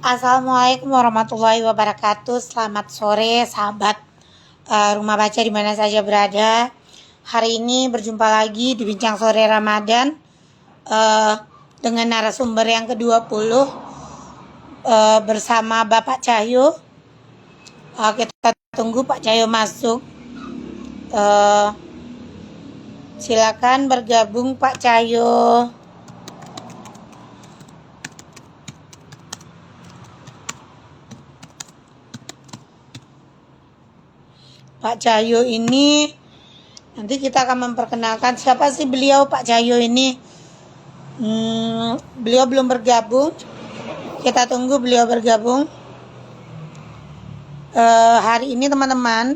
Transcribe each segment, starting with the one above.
Assalamualaikum warahmatullahi wabarakatuh. Selamat sore sahabat Rumah Baca di mana saja berada. Hari ini berjumpa lagi di Bincang Sore Ramadan dengan narasumber yang ke-20 bersama Bapak Cahyo. Kita tunggu Pak Cahyo masuk. Silakan bergabung Pak Cahyo. Pak Cahyo ini nanti kita akan memperkenalkan siapa sih beliau. Pak Cahyo ini beliau belum bergabung, kita tunggu beliau bergabung. Hari ini teman-teman,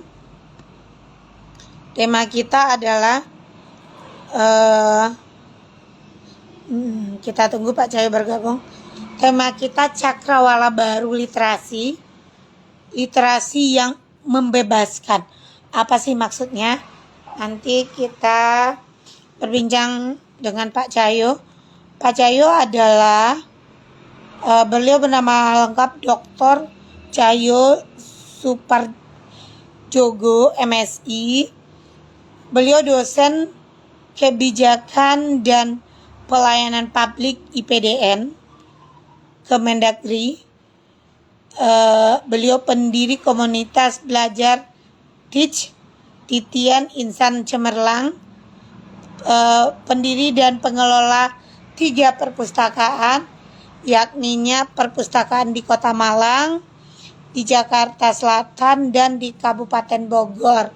tema kita adalah kita tunggu Pak Cahyo bergabung. Tema kita cakrawala baru literasi yang membebaskan. Apa sih maksudnya? Nanti kita berbincang dengan Pak Cahyo. Pak Cahyo adalah beliau bernama lengkap Dr. Cahyo Suparjogo MSI. Beliau dosen kebijakan dan pelayanan publik IPDN Kemendagri. Beliau pendiri komunitas belajar Teach Titian Insan Cemerlang, pendiri dan pengelola 3 perpustakaan, yakninya perpustakaan di Kota Malang, di Jakarta Selatan, dan di Kabupaten Bogor.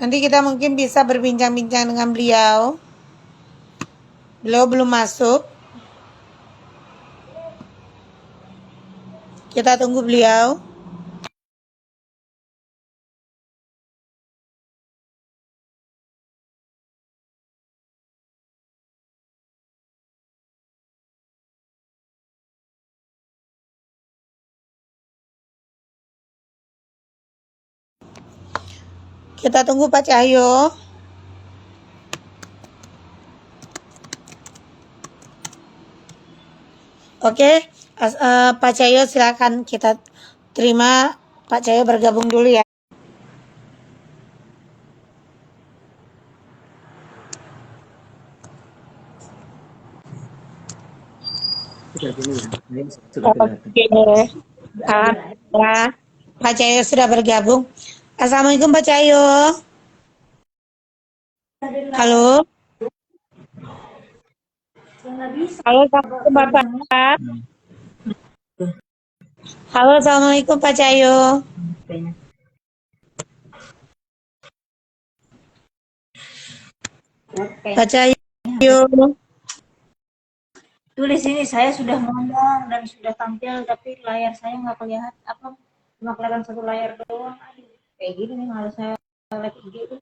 Nanti kita mungkin bisa berbincang-bincang dengan beliau. Beliau belum masuk. Kita tunggu beliau. Kita tunggu Pak Cahyo. Oke, Pak Cahyo silakan, kita terima Pak Cahyo bergabung dulu ya. Oke. Alhamdulillah Pak Cahyo sudah bergabung. Assalamualaikum Pak Cahyo. Halo. Halo, assalamualaikum Bapak. Halo, assalamualaikum Pak Cahyo. Pak Cahyo. Tulis ini saya sudah ngomong dan sudah tampil, tapi layar saya nggak kelihatan, cuma kelihatan satu layar doang. Aduh, kayak gini nih harus saya live IG itu.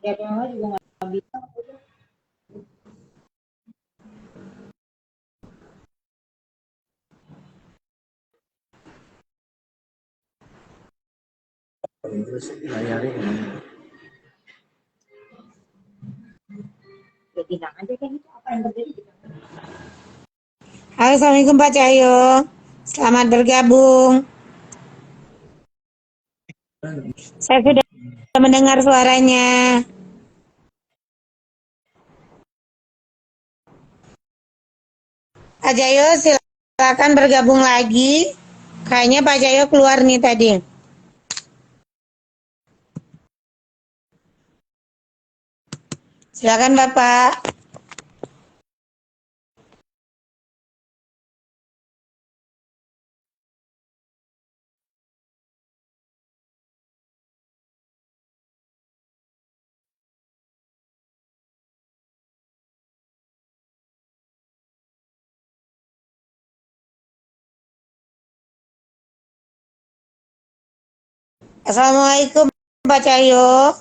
Lihat yang lain juga nggak bisa. Terus layarnya Ya tidak aja kayak gitu. Apa yang terjadi? Halo, assalamualaikum Pak Cahyo. Selamat bergabung. Saya sudah mendengar suaranya. Pak Cahyo silakan bergabung lagi. Kayaknya Pak Cahyo keluar nih tadi. Silakan Bapak. Assalamualaikum Pak Cahyo.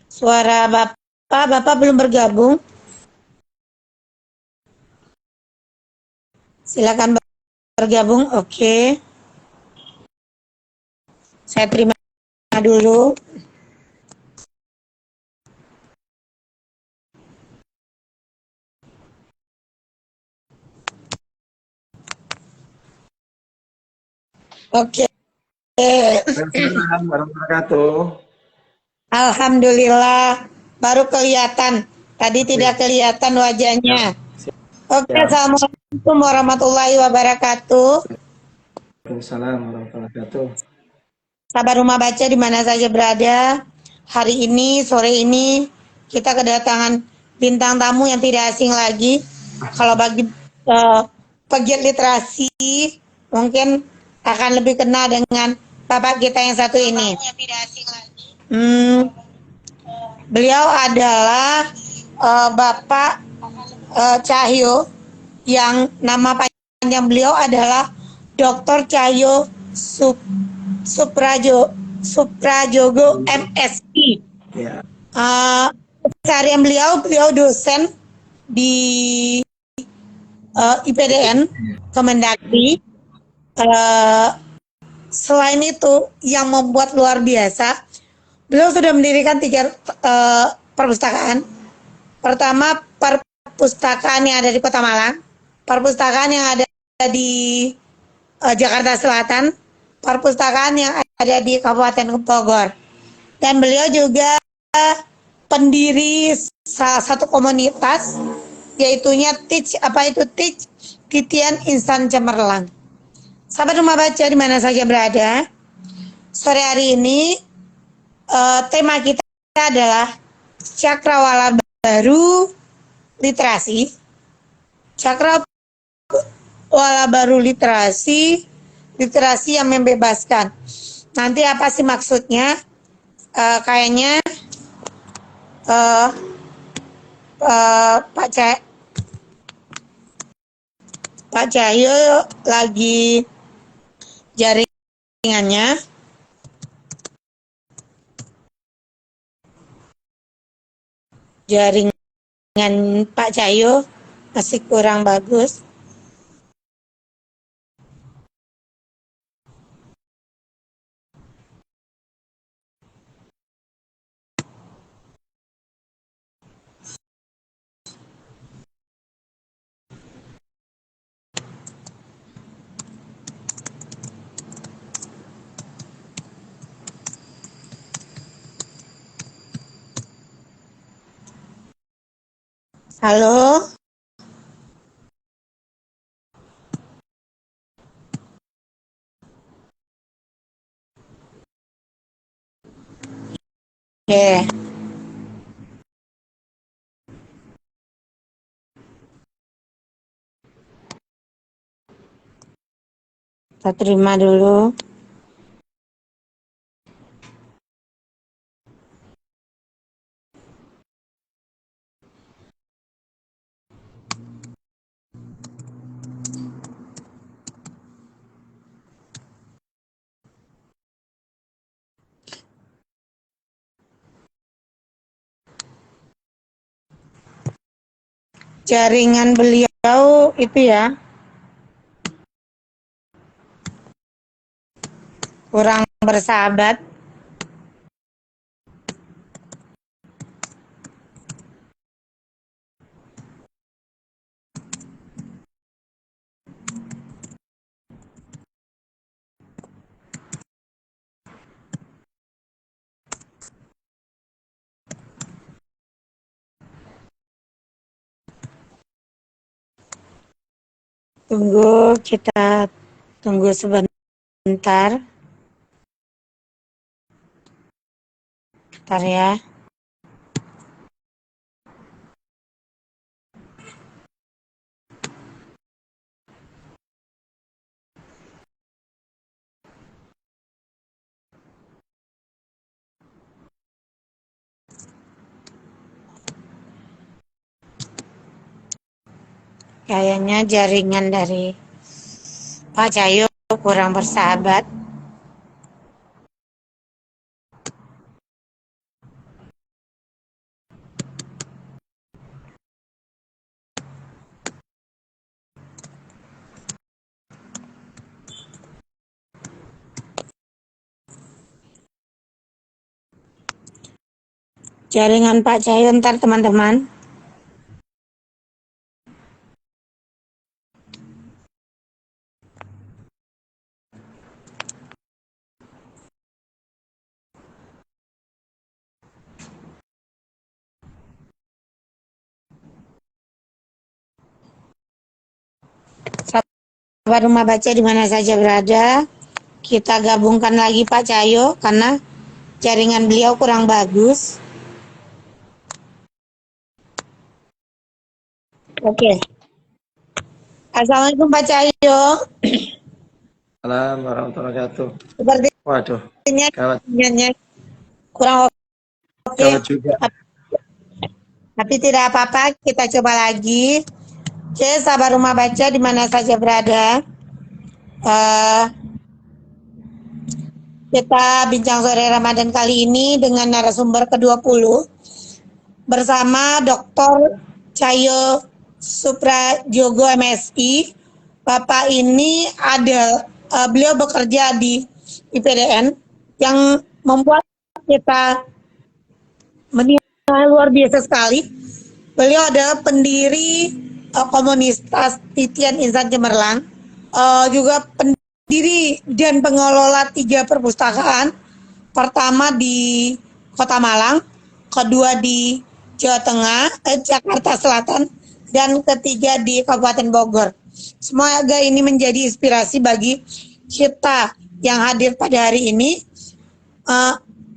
Suara Bapak belum bergabung. Silakan bergabung. Oke. Saya terima dulu. Oke. Waalaikumsalam warahmatullahi wabarakatuh. Alhamdulillah baru kelihatan. Tadi Iya, tidak kelihatan siap, wajahnya. Oke, siap. Assalamualaikum warahmatullahi wabarakatuh. Waalaikumsalam warahmatullahi wabarakatuh. Sahabat Rumah Baca di mana saja berada. Hari ini, sore ini, kita kedatangan bintang tamu yang tidak asing lagi. Kalau bagi pegiat literasi, mungkin akan lebih kenal dengan bapak kita yang satu ini. Hmm, beliau adalah Bapak Cahyo, yang nama panjang beliau adalah Dr. Cahyo Suprajogo MSI. Ya, Keseharian beliau dosen di IPDN Kemendagri. Selain itu, yang membuat luar biasa, beliau sudah mendirikan 3 perpustakaan. Pertama, perpustakaan yang ada di Kota Malang, perpustakaan yang ada di Jakarta Selatan, perpustakaan yang ada di Kabupaten Bogor. Dan beliau juga pendiri salah satu komunitas, yaitunya Teach Titian Insan Cemerlang. Sahabat Rumah Baca di mana saja berada, sore hari ini tema kita adalah cakrawala baru literasi. Cakrawala baru literasi yang membebaskan. Nanti apa sih maksudnya? Kayaknya Pak Cahyo lagi jaringannya. Jaringan Pak Cahyo masih kurang bagus. Halo? Oke. Kita terima dulu. Jaringan beliau itu ya kurang bersahabat. Kita tunggu sebentar. Bentar ya. Kayaknya jaringan dari Pak Cahyo kurang bersahabat. Jaringan Pak Cahyo ntar teman-teman. Sahabat Rumah Baca di mana saja berada, kita gabungkan lagi Pak Cahyo karena jaringan beliau kurang bagus. Oke. Assalamualaikum Pak Cahyo. Assalamualaikum warahmatullahi wabarakatuh. Waduh, Sepertinya gawat, jaringannya kurang oke, gawat juga. tapi tidak apa-apa, kita coba lagi. Oke, sahabat Rumah Baca di mana saja berada, kita bincang sore Ramadan kali ini dengan narasumber ke-20 bersama Dr. Cahyo Suprajogo MSI. Bapak ini beliau bekerja di IPDN yang membuat kita menilai luar biasa sekali. Beliau adalah pendiri komunitas Titian Insan Cemerlang, juga pendiri dan pengelola 3 perpustakaan. Pertama di Kota Malang, kedua di Jawa Tengah, Jakarta Selatan, dan ketiga di Kabupaten Bogor. Semoga ini menjadi inspirasi bagi kita yang hadir pada hari ini.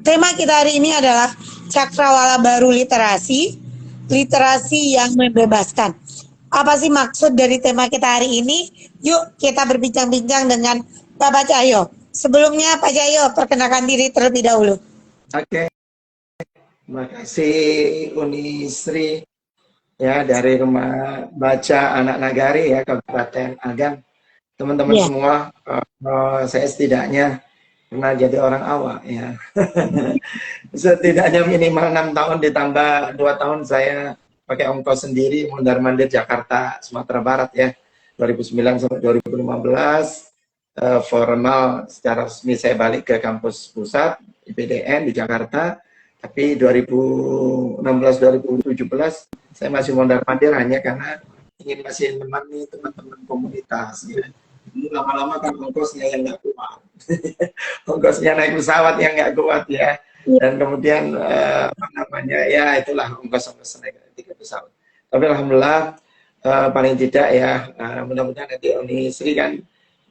Tema kita hari ini adalah Cakrawala Baru Literasi, literasi yang membebaskan. Apa sih maksud dari tema kita hari ini? Yuk kita berbincang-bincang dengan Bapak Cahyo. Sebelumnya Pak Cahyo, perkenalkan diri terlebih dahulu. Oke, terima kasih Uni Sri ya dari Rumah Baca Anak Nagari ya Kabupaten Agam. Teman-teman semua, saya setidaknya pernah jadi orang awak ya. Setidaknya minimal 6 tahun ditambah 2 tahun saya pakai ongkos sendiri mondar-mandir Jakarta, Sumatera Barat ya. 2009 sampai 2015 formal secara resmi saya balik ke kampus pusat IPDN di Jakarta. Tapi 2016-2017 saya masih mondar-mandir hanya karena ingin masih menemani teman-teman komunitas ya. Lama-lama kan ongkosnya yang nggak kuat. Ongkosnya naik pesawat yang nggak kuat ya. Dan kemudian apa namanya ya itulah ongkos-ongkos naik tiket pesawat. Tapi alhamdulillah paling tidak ya mudah-mudahan nanti Uni Sri kan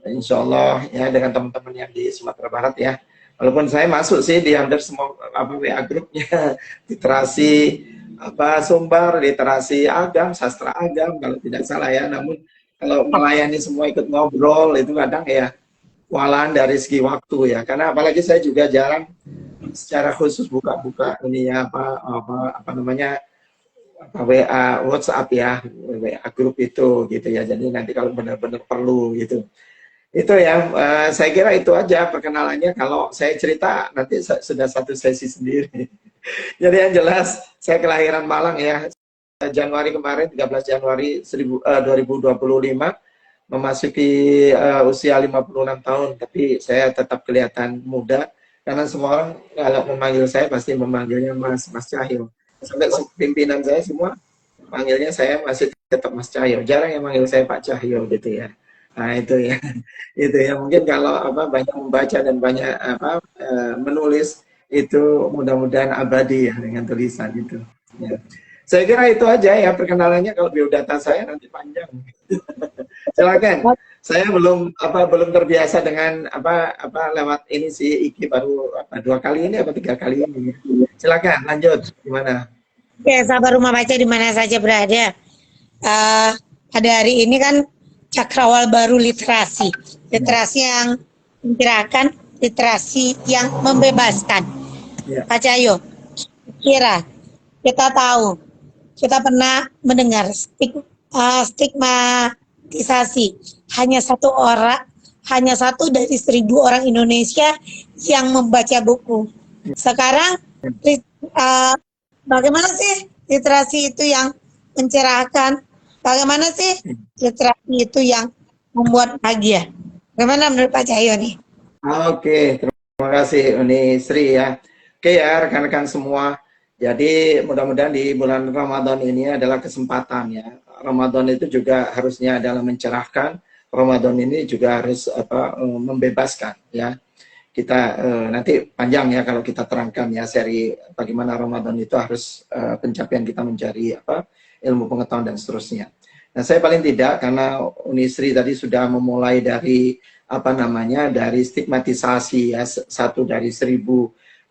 insya Allah ya dengan teman-teman yang di Sumatera Barat ya. Walaupun saya masuk sih di hampir semua WA grupnya, literasi Sumbar, literasi Agam, sastra Agam kalau tidak salah ya. Namun kalau melayani semua ikut ngobrol itu kadang ya kewalahan dari segi waktu ya. Karena apalagi saya juga jarang secara khusus buka-buka ini ya apa namanya WA WhatsApp ya, WA grup itu gitu ya. Jadi nanti kalau benar-benar perlu gitu. Itu ya, saya kira itu aja perkenalannya. Kalau saya cerita nanti sudah satu sesi sendiri. Jadi yang jelas saya kelahiran Malang ya, Januari kemarin 13 Januari 2025 memasuki usia 56 tahun, tapi saya tetap kelihatan muda karena semua orang kalau memanggil saya pasti memanggilnya Mas Cahyo. Sampai pimpinan saya semua manggilnya saya masih tetap Mas Cahyo. Jarang yang manggil saya Pak Cahyo gitu ya. Nah itu ya, itu ya mungkin kalau banyak membaca dan banyak menulis itu mudah-mudahan abadi ya dengan tulisan itu. Ya. Saya kira itu aja ya perkenalannya. Kalau biodata saya nanti panjang. Silakan. Saya belum terbiasa dengan lewat ini sih IG baru 2 kali ini atau 3 kali ini. Silakan lanjut gimana? Oke, sahabat Rumah Baca di mana saja berada. Pada hari ini kan Cakrawala Baru Literasi, literasi yang mencerahkan, literasi yang membebaskan. Pak Cahyo, kira kita tahu, kita pernah mendengar stigmatisasi hanya satu dari 1.000 orang Indonesia yang membaca buku. Sekarang bagaimana sih literasi itu yang mencerahkan? Bagaimana sih literasi itu yang membuat bahagia? Bagaimana menurut Pak Cahyo nih? Oke, terima kasih Uni Sri ya. Oke ya rekan-rekan semua. Jadi mudah-mudahan di bulan Ramadan ini adalah kesempatan ya. Ramadan itu juga harusnya adalah mencerahkan. Ramadan ini juga harus membebaskan ya. Kita nanti panjang ya kalau kita terangkan ya seri bagaimana Ramadan itu harus pencapaian kita mencari ilmu pengetahuan dan seterusnya. Nah, saya paling tidak, karena Unisri tadi sudah memulai dari apa namanya, dari stigmatisasi ya, satu dari 1000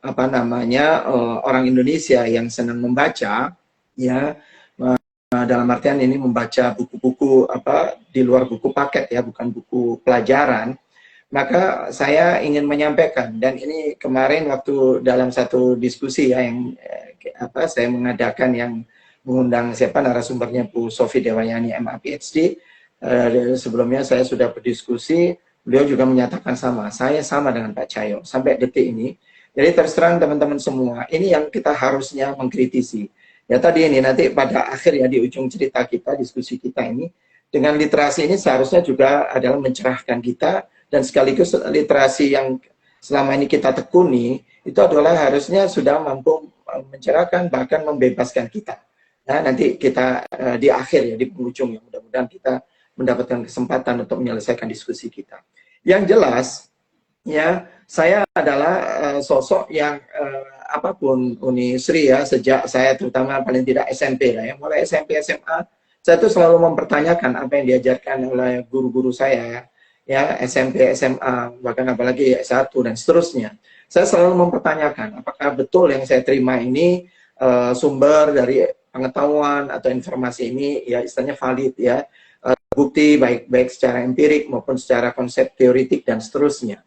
apa namanya orang Indonesia yang senang membaca, ya. Dalam artian ini membaca buku-buku apa di luar buku paket ya, bukan buku pelajaran. Maka saya ingin menyampaikan, dan ini kemarin waktu dalam satu diskusi ya yang apa saya mengadakan, yang mengundang siapa narasumbernya Bu Sofi Dewayani MA PhD. Sebelumnya saya sudah berdiskusi, beliau juga menyatakan sama, saya sama dengan Pak Cahyo sampai detik ini. Jadi terus terang teman-teman semua, ini yang kita harusnya mengkritisi. Ya tadi ini nanti pada akhir ya di ujung cerita kita, diskusi kita ini, dengan literasi ini seharusnya juga adalah mencerahkan kita, dan sekaligus literasi yang selama ini kita tekuni, itu adalah harusnya sudah mampu mencerahkan, bahkan membebaskan kita. Nah, nanti kita di akhir ya, di penghujung ya, mudah-mudahan kita mendapatkan kesempatan untuk menyelesaikan diskusi kita. Yang jelas, ya saya adalah sosok yang apapun Unisri ya, sejak saya terutama paling tidak SMP lah ya, mulai SMP SMA saya tuh selalu mempertanyakan apa yang diajarkan oleh guru-guru saya ya, SMP SMA bahkan apalagi S1 dan seterusnya. Saya selalu mempertanyakan apakah betul yang saya terima ini sumber dari pengetahuan atau informasi ini ya istilahnya valid ya, bukti baik secara empirik maupun secara konsep teoritik dan seterusnya.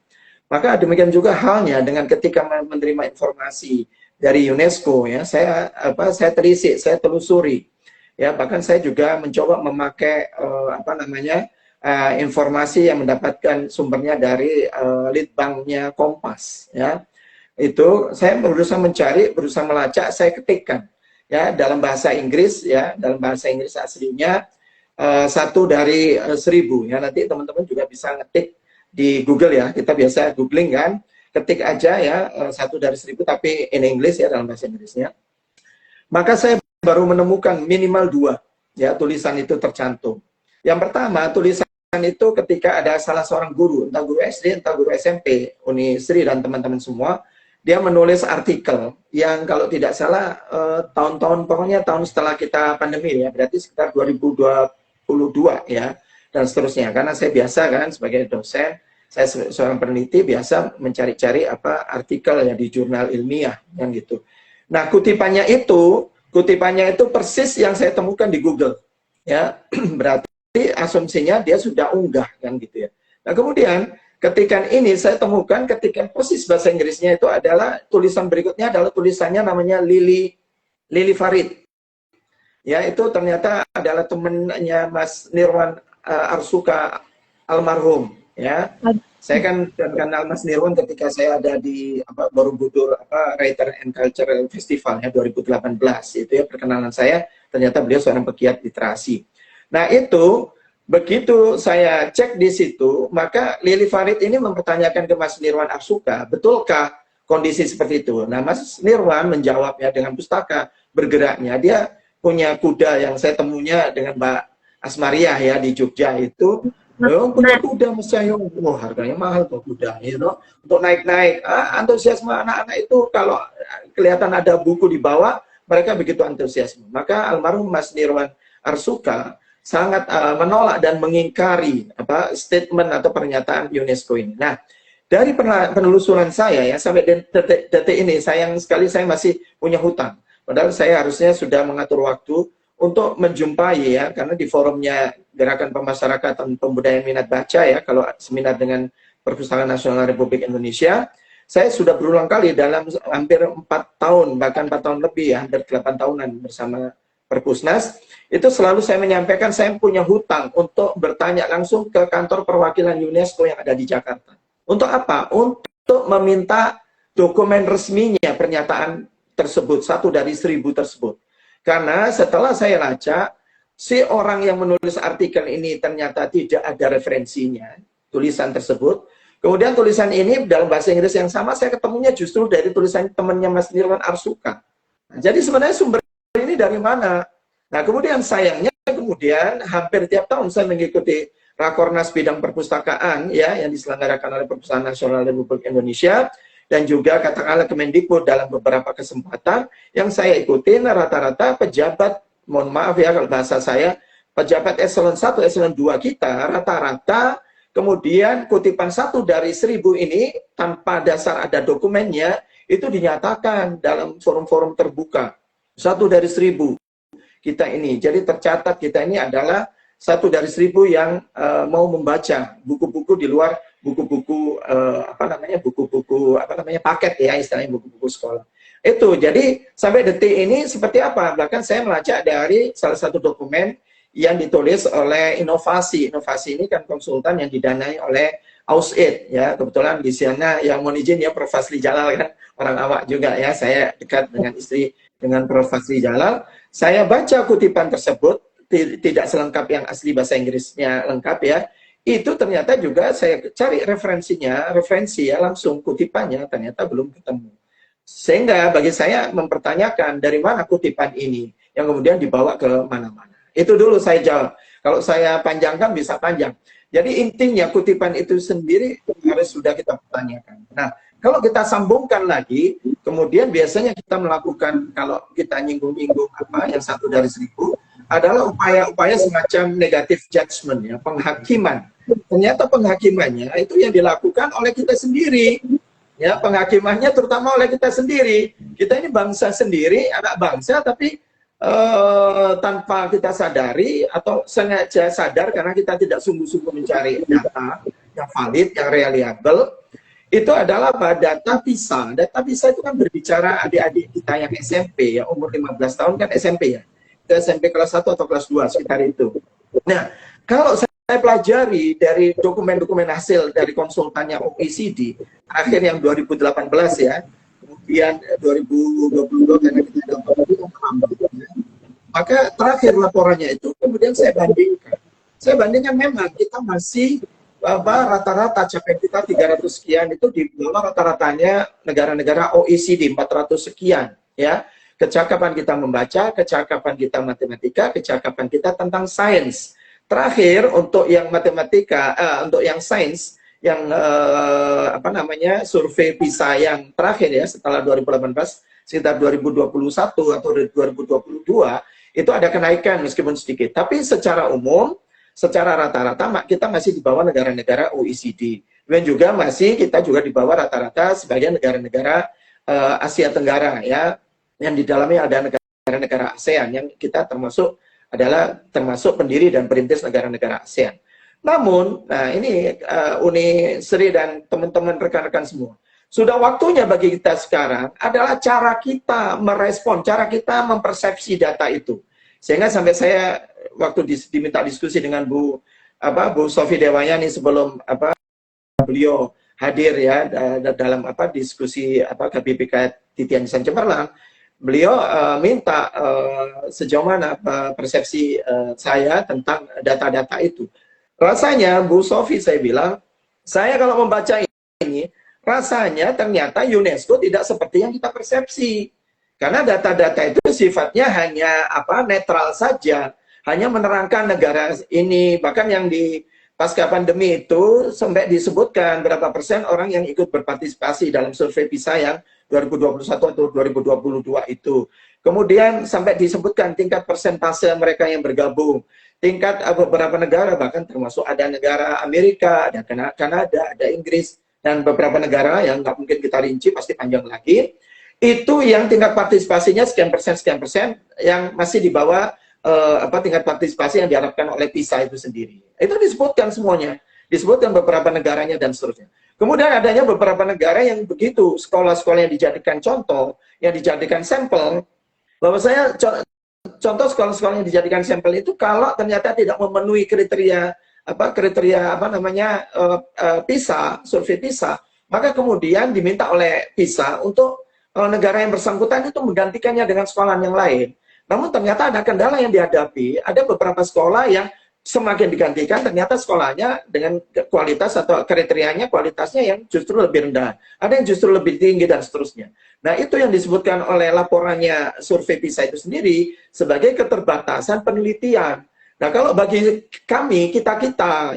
Maka demikian juga halnya dengan ketika menerima informasi dari UNESCO ya, saya telisik, saya telusuri ya, bahkan saya juga mencoba memakai informasi yang mendapatkan sumbernya dari litbangnya Kompas ya. Itu saya berusaha mencari, berusaha melacak, saya ketikkan ya dalam bahasa Inggris ya, dalam bahasa Inggris aslinya 1 dari 1000 ya. Nanti teman-teman juga bisa ngetik di Google ya, kita biasa googling kan, ketik aja ya 1 dari 1000 tapi in English ya, dalam bahasa Inggrisnya. Maka saya baru menemukan minimal 2 ya tulisan itu tercantum. Yang pertama, tulisan itu ketika ada salah seorang guru, entah guru SD, entah guru SMP, Unisri dan teman-teman semua, dia menulis artikel yang kalau tidak salah tahun-tahun, pokoknya tahun setelah kita pandemi ya, berarti sekitar 2022 ya, dan seterusnya. Karena saya biasa kan sebagai dosen, saya seorang peneliti biasa mencari-cari apa artikel ya di jurnal ilmiah yang gitu. Nah, kutipannya itu persis yang saya temukan di Google. Ya, berarti asumsinya dia sudah unggah kan gitu ya. Nah, kemudian ketika ini saya temukan ketika persis bahasa Inggrisnya itu adalah tulisan berikutnya adalah tulisannya namanya Lili Farid. Ya, itu ternyata adalah temannya Mas Nirwan Arsuka almarhum ya. Saya kan kenal Mas Nirwan ketika saya ada di Borobudur Writer and Culture Festival ya 2018. Itu ya perkenalan saya, ternyata beliau seorang pegiat literasi. Nah, itu begitu saya cek di situ, maka Lili Farid ini mempertanyakan ke Mas Nirwan Arsuka, betulkah kondisi seperti itu? Nah, Mas Nirwan menjawabnya dengan pustaka bergeraknya. Dia punya kuda yang saya temunya dengan Mbak Asmariah ya di Jogja itu, punya kuda Mas Cahyo, harganya mahal tuh kuda, untuk naik-naik. Antusiasme anak-anak itu kalau kelihatan ada buku di bawah, mereka begitu antusiasme. Maka almarhum Mas Nirwan Arsuka sangat menolak dan mengingkari statement atau pernyataan UNESCO ini. Nah, dari penelusuran saya ya sampai detik ini, sayang sekali saya masih punya hutang. Padahal saya harusnya sudah mengatur waktu untuk menjumpai ya, karena di forumnya Gerakan Pemasyarakatan Pembudayaan Minat Baca ya, kalau seminar dengan Perpustakaan Nasional Republik Indonesia, saya sudah berulang kali dalam hampir 4 tahun, bahkan 4 tahun lebih ya, hampir 8 tahunan bersama Perpusnas, itu selalu saya menyampaikan saya punya hutang untuk bertanya langsung ke kantor perwakilan UNESCO yang ada di Jakarta. Untuk apa? Untuk meminta dokumen resminya pernyataan tersebut, 1 dari 1000 tersebut. Karena setelah saya lacak, si orang yang menulis artikel ini ternyata tidak ada referensinya, tulisan tersebut. Kemudian tulisan ini dalam bahasa Inggris yang sama, saya ketemunya justru dari tulisan temannya Mas Nirwan Arsuka. Nah, jadi sebenarnya sumber ini dari mana? Nah, kemudian sayangnya hampir tiap tahun saya mengikuti Rakornas bidang perpustakaan ya yang diselenggarakan oleh Perpustakaan Nasional Republik Indonesia dan juga katakanlah Kemendikbud dalam beberapa kesempatan yang saya ikutin rata-rata pejabat, mohon maaf ya kalau bahasa saya, pejabat eselon 1, eselon 2 kita rata-rata kemudian kutipan 1 dari 1000 ini tanpa dasar ada dokumennya itu dinyatakan dalam forum-forum terbuka. 1 dari 1000 kita ini. Jadi tercatat kita ini adalah 1 dari 1000 yang mau membaca buku-buku di luar buku-buku buku-buku paket ya, istilahnya buku-buku sekolah. Itu jadi sampai detik ini seperti apa? Bahkan saya melacak dari salah satu dokumen yang ditulis oleh Inovasi. Inovasi ini kan konsultan yang didanai oleh AusAid ya. Kebetulan di sana yang mohon izin ya Prof. Fazli Jalal kan orang awak juga ya. Saya dekat dengan istri dengan Prof. Fazli Jalal. Saya baca kutipan tersebut tidak selengkap yang asli bahasa Inggrisnya lengkap ya. Itu ternyata juga saya cari referensi ya langsung kutipannya ternyata belum ketemu. Sehingga bagi saya mempertanyakan dari mana kutipan ini yang kemudian dibawa ke mana-mana. Itu dulu saya jawab. Kalau saya panjangkan bisa panjang. Jadi intinya kutipan itu sendiri harus sudah kita pertanyakan. Nah, kalau kita sambungkan lagi, kemudian biasanya kita melakukan, kalau kita nyinggung-nyinggung yang 1 dari 1000, adalah upaya-upaya semacam negative judgment, ya, penghakiman. Ternyata penghakimannya itu yang dilakukan oleh kita sendiri. Ya, penghakimannya terutama oleh kita sendiri. Kita ini bangsa sendiri, anak bangsa, tapi tanpa kita sadari atau sengaja sadar karena kita tidak sungguh-sungguh mencari data yang valid, yang reliable, itu adalah data PISA. Data PISA itu kan berbicara adik-adik kita yang SMP, ya umur 15 tahun kan SMP ya. Itu SMP kelas 1 atau kelas 2, sekitar itu. Nah, kalau saya pelajari dari dokumen-dokumen hasil dari konsultannya OECD, akhir yang 2018 ya, kemudian 2022 karena kita dapat maka terakhir laporannya itu kemudian saya bandingkan memang kita masih rata-rata capaian kita 300 sekian itu di bawah rata-ratanya negara-negara OECD 400 sekian ya, kecakapan kita membaca, kecakapan kita matematika, kecakapan kita tentang sains. Terakhir untuk yang matematika, untuk yang sains yang survei PISA yang terakhir ya setelah 2018 sekitar 2021 atau 2022 itu ada kenaikan meskipun sedikit, tapi secara umum secara rata-rata kita masih di bawah negara-negara OECD dan juga kita juga di bawah rata-rata sebagian negara-negara Asia Tenggara ya, yang di dalamnya ada negara-negara ASEAN yang kita termasuk pendiri dan perintis negara-negara ASEAN. Namun, nah ini Uni Sri dan teman-teman rekan-rekan semua, sudah waktunya bagi kita sekarang adalah cara kita merespon, cara kita mempersepsi data itu. Sehingga sampai saya waktu diminta diskusi dengan Bu Sofi Dewayani sebelum beliau hadir ya dalam diskusi KBBK Titian Nisan Cemerlang, beliau minta sejauh mana persepsi saya tentang data-data itu. Rasanya Bu Sofi saya bilang, saya kalau membaca ini rasanya ternyata UNESCO tidak seperti yang kita persepsi. Karena data-data itu sifatnya hanya netral saja, hanya menerangkan negara ini. Bahkan yang di pasca pandemi itu sampai disebutkan berapa persen orang yang ikut berpartisipasi dalam survei PISA yang 2021 atau 2022 itu. Kemudian sampai disebutkan tingkat persentase mereka yang bergabung, tingkat beberapa negara, bahkan termasuk ada negara Amerika, ada Kanada, ada Inggris, dan beberapa negara yang nggak mungkin kita rinci, pasti panjang lagi. Itu yang tingkat partisipasinya sekian persen yang masih di bawah tingkat partisipasi yang diharapkan oleh PISA itu sendiri. Itu disebutkan semuanya, disebutkan beberapa negaranya dan seterusnya. Kemudian adanya beberapa negara yang begitu, sekolah-sekolah yang dijadikan contoh, yang dijadikan sampel, bahwa saya contoh sekolah-sekolah yang dijadikan sampel itu kalau ternyata tidak memenuhi kriteria PISA, survei PISA, maka kemudian diminta oleh PISA untuk negara yang bersangkutan itu menggantikannya dengan sekolah yang lain. Namun ternyata ada kendala yang dihadapi, ada beberapa sekolah yang semakin digantikan, ternyata sekolahnya dengan kualitas atau kriterianya kualitasnya yang justru lebih rendah, ada yang justru lebih tinggi dan seterusnya. Nah itu yang disebutkan oleh laporannya survei PISA itu sendiri sebagai keterbatasan penelitian. Nah kalau bagi kami, kita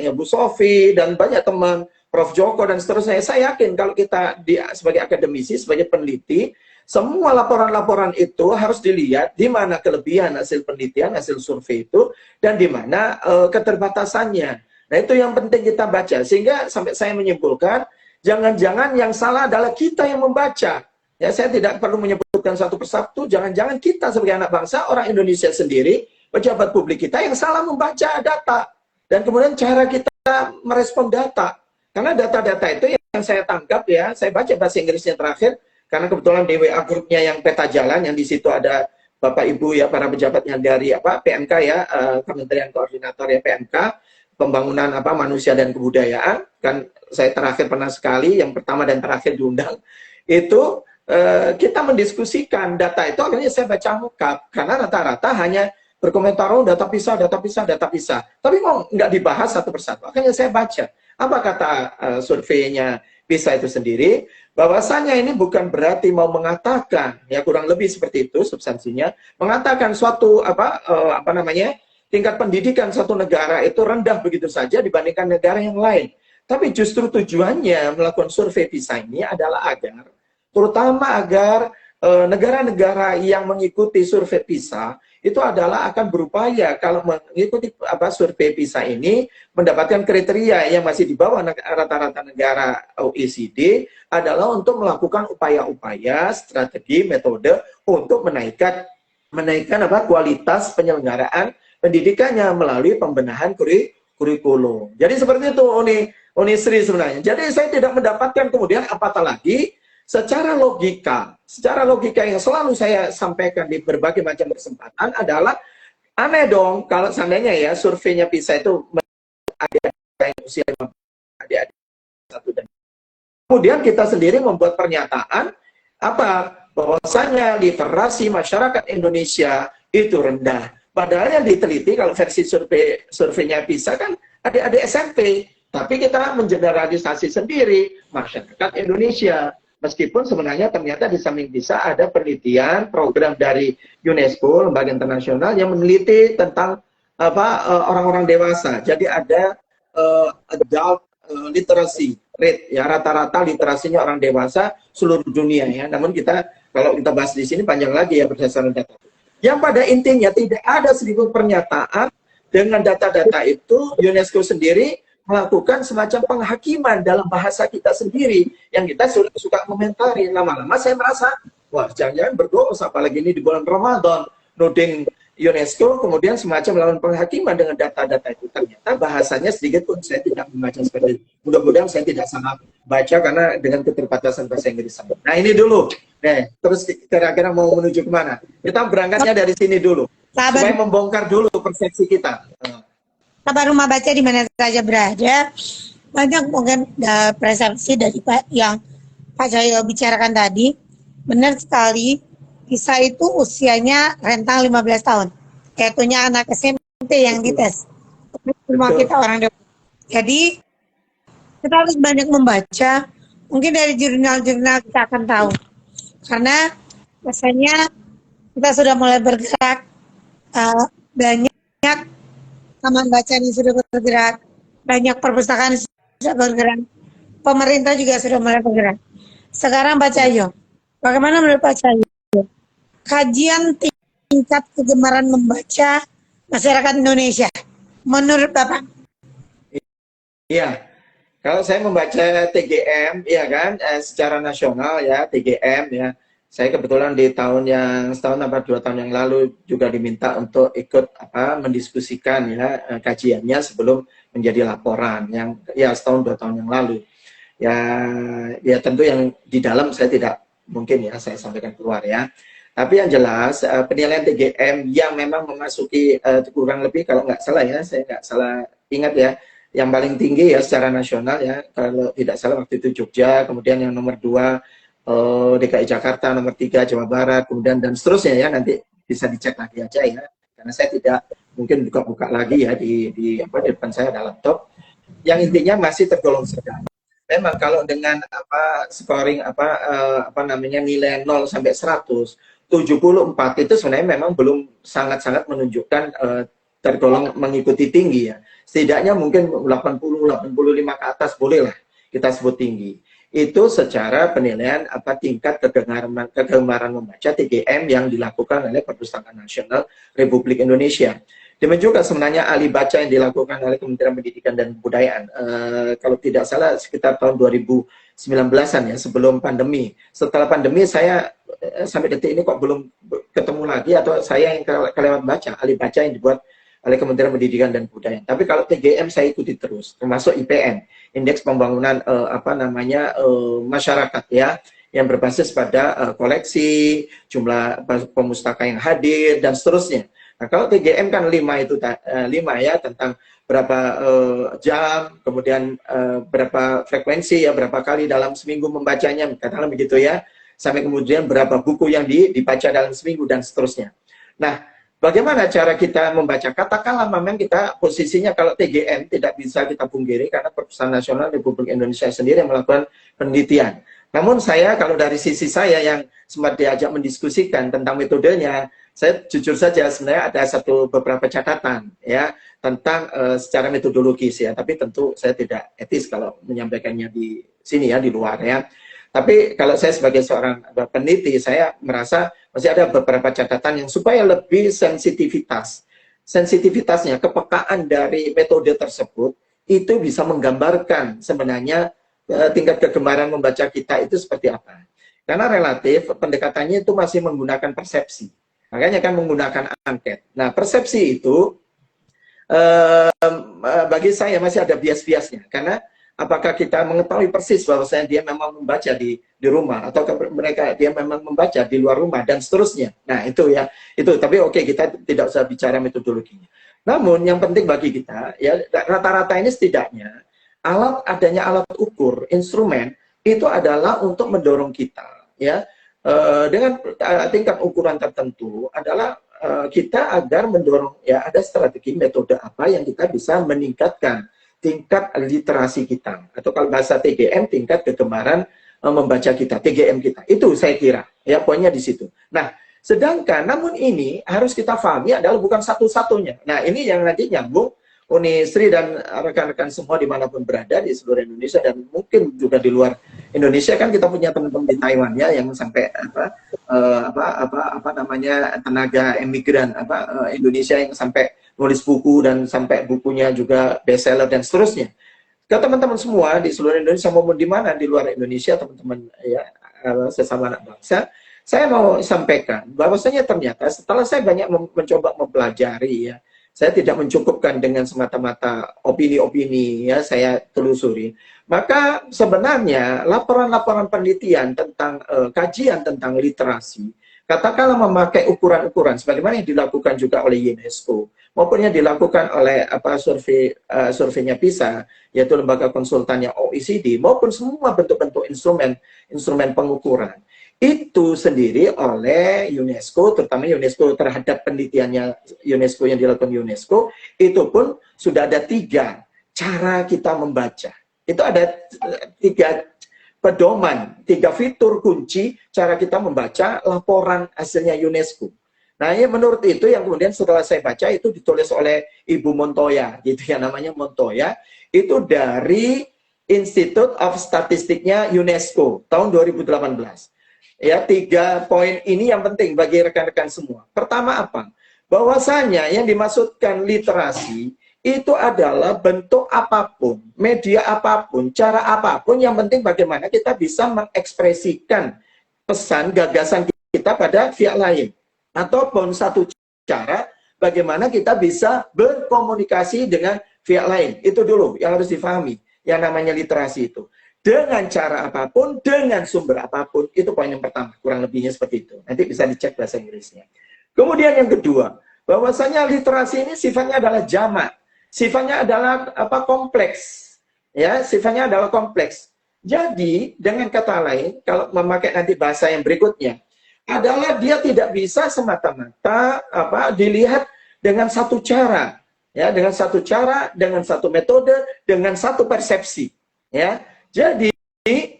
ya Bu Sofi dan banyak teman, Prof Joko dan seterusnya, saya yakin kalau kita sebagai akademisi, sebagai peneliti, semua laporan-laporan itu harus dilihat di mana kelebihan hasil penelitian, hasil survei itu, dan di mana keterbatasannya. Nah, itu yang penting kita baca. Sehingga sampai saya menyimpulkan, jangan-jangan yang salah adalah kita yang membaca. Ya, saya tidak perlu menyebutkan satu persatu, jangan-jangan kita sebagai anak bangsa, orang Indonesia sendiri, pejabat publik kita yang salah membaca data. Dan kemudian cara kita merespon data. Karena data-data itu yang saya tangkap ya, saya baca bahasa Inggrisnya terakhir, karena kebetulan di WA grupnya yang peta jalan, yang di situ ada Bapak Ibu ya, para pejabat yang dari PMK ya, Kementerian Koordinator ya PMK, Pembangunan Manusia dan Kebudayaan. Kan saya terakhir pernah sekali, yang pertama dan terakhir diundang, itu kita mendiskusikan data itu, akhirnya saya baca lengkap, karena rata-rata hanya berkomentar, oh data pisah, data pisah, data pisah. Tapi mau nggak dibahas satu persatu. Akhirnya saya baca, apa kata surveinya PISA itu sendiri, bahwasanya ini bukan berarti mau mengatakan, ya kurang lebih seperti itu substansinya, mengatakan suatu tingkat pendidikan suatu negara itu rendah begitu saja dibandingkan negara yang lain. Tapi justru tujuannya melakukan survei PISA ini adalah agar, terutama agar negara-negara yang mengikuti survei PISA itu adalah akan berupaya kalau mengikuti survei PISA ini mendapatkan kriteria yang masih di bawah rata-rata negara OECD, adalah untuk melakukan upaya-upaya, strategi, metode untuk menaikkan kualitas penyelenggaraan pendidikannya melalui pembenahan kurikulum. Jadi seperti itu Unisri sebenarnya. Jadi saya tidak mendapatkan kemudian apatah lagi secara logika yang selalu saya sampaikan di berbagai macam kesempatan adalah aneh dong kalau seandainya ya surveinya PISA itu ada yang usia 15, adik-adik satu dan kemudian kita sendiri membuat pernyataan bahwasanya literasi masyarakat Indonesia itu rendah. Padahal yang diteliti kalau versi surveinya PISA kan adik-adik SMP, tapi kita mengeneralisasi sendiri masyarakat Indonesia. Meskipun sebenarnya ternyata di samping PISA ada penelitian program dari UNESCO, lembaga internasional yang meneliti tentang orang-orang dewasa. Jadi ada adult literacy rate, ya rata-rata literasinya orang dewasa seluruh dunia ya. Namun kalau kita bahas di sini panjang lagi ya berdasarkan data. Yang pada intinya tidak ada sedikit pernyataan dengan data-data itu UNESCO sendiri melakukan semacam penghakiman dalam bahasa kita sendiri yang kita suka komentari. Lama-lama saya merasa, wah jangan-jangan berdosa, apalagi ini di bulan Ramadan, nuding UNESCO, kemudian semacam melakukan penghakiman dengan data-data itu. Ternyata bahasanya sedikit pun saya tidak membaca seperti itu. Mudah-mudahan saya tidak salah baca karena dengan keterbatasan bahasa Inggris. Nah ini dulu, terus kira-kira mau menuju kemana? Kita berangkatnya dari sini dulu, supaya membongkar dulu persepsi kita. Kabar rumah baca di mana saja berada, banyak mungkin persepsi dari yang Pak Cahyo bicarakan tadi. Benar sekali, PISA itu usianya rentang 15 tahun. Kaitunya anak SMP yang dites. Semua kita orang dewasa. Jadi, kita harus banyak membaca. Mungkin dari jurnal-jurnal kita akan tahu. Karena biasanya kita sudah mulai bergerak, banyak taman bacaan yang sudah bergerak, banyak perpustakaan yang sudah bergerak, pemerintah juga sudah mulai bergerak. Sekarang Pak Cahyo, bagaimana menurut Pak Cahyo kajian tingkat kegemaran membaca masyarakat Indonesia menurut Bapak? Iya, kalau saya membaca TGM, ya kan, secara nasional ya TGM ya. Saya kebetulan di tahun yang setahun atau 2 tahun yang lalu juga diminta untuk ikut mendiskusikan ya kajiannya sebelum menjadi laporan yang ya setahun 2 tahun yang lalu. Ya tentu yang di dalam saya tidak mungkin ya saya sampaikan keluar ya. Tapi yang jelas penilaian TGM yang memang memasuki kurang lebih kalau nggak salah ya, saya nggak salah ingat ya, yang paling tinggi ya secara nasional ya, kalau tidak salah waktu itu Jogja, kemudian yang nomor 2 DKI Jakarta, nomor 3 Jawa Barat, kemudian dan seterusnya ya, nanti bisa dicek lagi aja ya, karena saya tidak mungkin buka-buka lagi ya di depan saya ada laptop. Yang intinya masih tergolong sedang. Memang kalau dengan scoring nilai 0 sampai 100, 74 itu sebenarnya memang belum sangat-sangat menunjukkan tergolong mengikuti tinggi ya. Setidaknya mungkin 80, 85 ke atas bolehlah kita sebut tinggi. itu secara penilaian tingkat kegemaran membaca TGM yang dilakukan oleh Perpustakaan Nasional Republik Indonesia. Demikian juga sebenarnya ahli baca yang dilakukan oleh Kementerian Pendidikan dan Kebudayaan. Kalau tidak salah sekitar tahun 2019-an ya, sebelum pandemi. Setelah pandemi saya sampai detik ini kok belum ketemu lagi, atau saya yang kelewat baca, ahli baca yang dibuat oleh Kementerian Pendidikan dan Kebudayaan. Tapi kalau TGM saya ikuti terus, termasuk IPN, Indeks Pembangunan Masyarakat ya, yang berbasis pada koleksi, jumlah pemustaka yang hadir dan seterusnya. Nah, kalau TGM kan 5 itu 5 ya, tentang berapa jam, kemudian berapa frekuensi ya, berapa kali dalam seminggu membacanya, katakanlah begitu ya, sampai kemudian berapa buku yang dibaca dalam seminggu dan seterusnya. Nah, bagaimana cara kita membaca? Katakanlah memang kita posisinya kalau TGM tidak bisa kita pungkiri karena Perpustakaan Nasional Republik Indonesia sendiri yang melakukan penelitian. Namun saya kalau dari sisi saya yang sempat diajak mendiskusikan tentang metodenya, saya jujur saja sebenarnya ada beberapa catatan ya tentang secara metodologis ya, tapi tentu saya tidak etis kalau menyampaikannya di sini ya, di luar ya. Tapi kalau saya sebagai seorang peneliti, saya merasa masih ada beberapa catatan yang supaya lebih sensitivitasnya, kepekaan dari metode tersebut, itu bisa menggambarkan sebenarnya tingkat kegemaran membaca kita itu seperti apa. Karena relatif pendekatannya itu masih menggunakan persepsi. Makanya kan menggunakan angket. Nah, persepsi itu bagi saya masih ada bias-biasnya. Karena apakah kita mengetahui persis bahwasanya dia memang membaca di rumah, atau dia memang membaca di luar rumah dan seterusnya. Nah, itu ya, itu. Tapi oke, kita tidak usah bicara metodologinya. Namun yang penting bagi kita ya, rata-rata ini setidaknya adanya alat ukur, instrumen itu adalah untuk mendorong kita ya dengan tingkat ukuran tertentu adalah kita agar mendorong ya, ada strategi metode apa yang kita bisa meningkatkan tingkat literasi kita, atau kalau bahasa TGM tingkat kegemaran membaca kita, TGM kita. Itu saya kira ya, poinnya di situ. Nah, sedangkan namun ini harus kita pahami adalah bukan satu-satunya. Nah, ini yang nanti nyambung Unisri dan rekan-rekan semua dimanapun berada di seluruh Indonesia dan mungkin juga di luar Indonesia. Kan kita punya teman-teman di Taiwan ya, yang sampai tenaga emigran Indonesia yang sampai nulis buku dan sampai bukunya juga bestseller dan seterusnya. Ke teman-teman semua di seluruh Indonesia maupun di mana di luar Indonesia, teman-teman ya, sesama anak bangsa, saya mau sampaikan bahwasanya ternyata setelah saya banyak mencoba mempelajari ya, saya tidak mencukupkan dengan semata-mata opini-opini ya, saya telusuri. Maka sebenarnya laporan-laporan penelitian tentang kajian tentang literasi, katakanlah memakai ukuran-ukuran sebagaimana yang dilakukan juga oleh UNESCO maupun yang dilakukan oleh surveinya PISA, yaitu lembaga konsultannya OECD, maupun semua bentuk-bentuk instrumen pengukuran itu sendiri oleh UNESCO, terutama UNESCO terhadap penelitiannya UNESCO yang dilakukan UNESCO, itu pun sudah ada 3 cara kita membaca. Itu ada 3 pedoman, 3 fitur kunci cara kita membaca laporan hasilnya UNESCO. Nah, ya menurut itu yang kemudian setelah saya baca itu ditulis oleh Ibu Montoya, gitu ya, namanya Montoya, itu dari Institute of Statistiknya UNESCO tahun 2018. Ya, 3 poin ini yang penting bagi rekan-rekan semua. Pertama apa? Bahwasanya yang dimaksudkan literasi itu adalah bentuk apapun, media apapun, cara apapun, yang penting bagaimana kita bisa mengekspresikan pesan, gagasan kita pada pihak lain. Ataupun satu cara bagaimana kita bisa berkomunikasi dengan pihak lain. Itu dulu yang harus difahami, yang namanya literasi itu. Dengan cara apapun, dengan sumber apapun, itu poin yang pertama, kurang lebihnya seperti itu. Nanti bisa dicek bahasa Inggrisnya. Kemudian yang kedua, bahwasanya literasi ini sifatnya adalah jamak, sifatnya adalah kompleks, ya, sifatnya adalah kompleks. Jadi dengan kata lain, kalau memakai nanti bahasa yang berikutnya, adalah dia tidak bisa semata-mata dilihat dengan satu cara, ya, dengan satu cara, dengan satu metode, dengan satu persepsi, ya. Jadi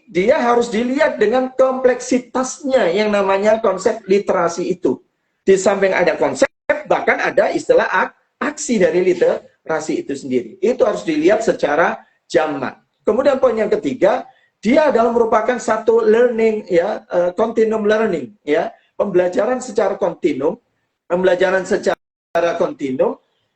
dia harus dilihat dengan kompleksitasnya yang namanya konsep literasi itu. Di samping ada konsep, bahkan ada istilah aksi dari literasi itu sendiri. Itu harus dilihat secara jamak. Kemudian poin yang ketiga, Dia adalah merupakan satu learning ya, continuum learning ya, pembelajaran secara kontinum,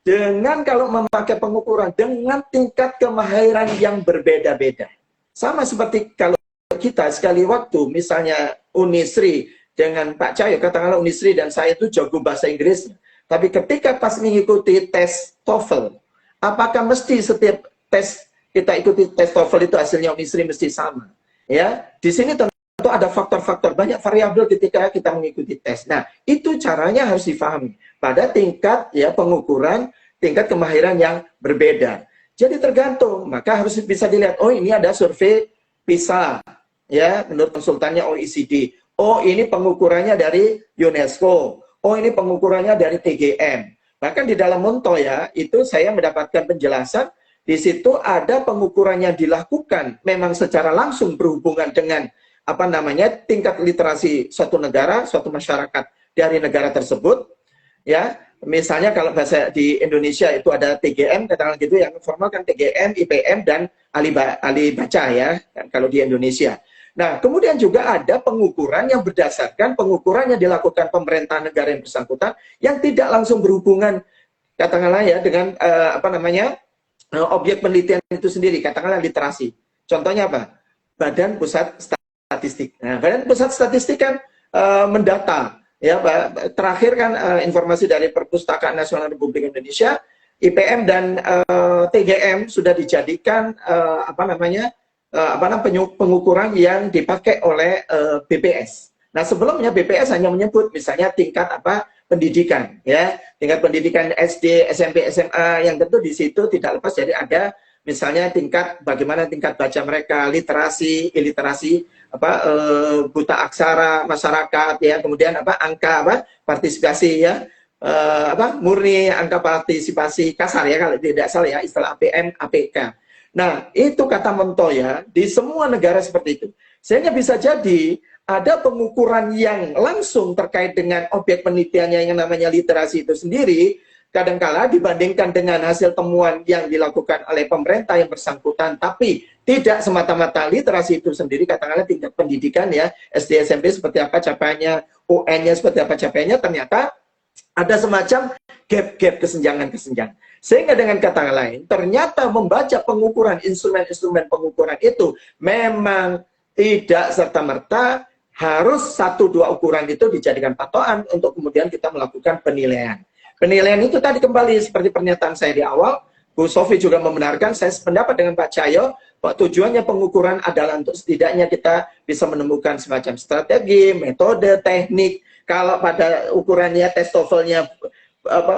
dengan kalau memakai pengukuran dengan tingkat kemahiran yang berbeda-beda. Sama seperti kalau kita sekali waktu, misalnya Unisri dengan Pak Cahyo, katakanlah Unisri dan saya itu jago bahasa Inggris, tapi ketika pas mengikuti tes TOEFL, apakah mesti setiap tes kita ikuti tes TOEFL itu hasilnya Unisri mesti sama? Ya, di sini tentu ada faktor-faktor, banyak variabel ketika kita mengikuti tes. Nah, itu caranya harus difahami pada tingkat ya pengukuran, tingkat kemahiran yang berbeda. Jadi tergantung, maka harus bisa dilihat, oh ini ada survei PISA, ya menurut konsultannya OECD. Oh ini pengukurannya dari UNESCO. Oh ini pengukurannya dari TGM. Bahkan di dalam Montoya itu saya mendapatkan penjelasan, di situ ada pengukuran yang dilakukan memang secara langsung berhubungan dengan apa namanya tingkat literasi suatu negara, suatu masyarakat dari negara tersebut, ya. Misalnya kalau bahasa di Indonesia itu ada TGM, katakanlah gitu, yang formal kan TGM, IPM, dan Alibaca ya, kalau di Indonesia. Nah, kemudian juga ada pengukuran yang berdasarkan pengukuran yang dilakukan pemerintah negara yang bersangkutan, yang tidak langsung berhubungan, katakanlah ya, dengan apa namanya, objek penelitian itu sendiri, katakanlah literasi. Contohnya apa? Badan Pusat Statistik. Nah, Badan Pusat Statistik kan mendata. Ya, terakhir kan informasi dari Perpustakaan Nasional Republik Indonesia, IPM dan TGM sudah dijadikan pengukuran yang dipakai oleh BPS. Nah, sebelumnya BPS hanya menyebut misalnya tingkat pendidikan, ya, tingkat pendidikan SD, SMP, SMA, yang tentu di situ tidak lepas dari ada misalnya tingkat bagaimana tingkat baca mereka, literasi, iliterasi, buta aksara masyarakat, ya, kemudian angka partisipasi, ya, murni, angka partisipasi kasar, ya, kalau tidak salah ya istilah APM, APK. Nah, itu kata Montoya di semua negara seperti itu. Sehingga bisa jadi ada pengukuran yang langsung terkait dengan objek penelitiannya yang namanya literasi itu sendiri, kadangkala dibandingkan dengan hasil temuan yang dilakukan oleh pemerintah yang bersangkutan, tapi tidak semata-mata literasi itu sendiri, katakanlah tingkat pendidikan ya, SD, SMP seperti apa capaiannya, UN-nya seperti apa capaiannya, ternyata ada semacam gap-gap, kesenjangan-kesenjangan. Sehingga dengan kata lain, ternyata membaca pengukuran, instrumen-instrumen pengukuran itu memang tidak serta-merta harus 1-2 ukuran itu dijadikan patokan untuk kemudian kita melakukan penilaian. Penilaian itu tadi kembali seperti pernyataan saya di awal, Bu Sofi juga membenarkan, saya sependapat dengan Pak Cahyo, bahwa tujuannya pengukuran adalah untuk setidaknya kita bisa menemukan semacam strategi, metode, teknik. Kalau pada ukurannya tes TOEFL-nya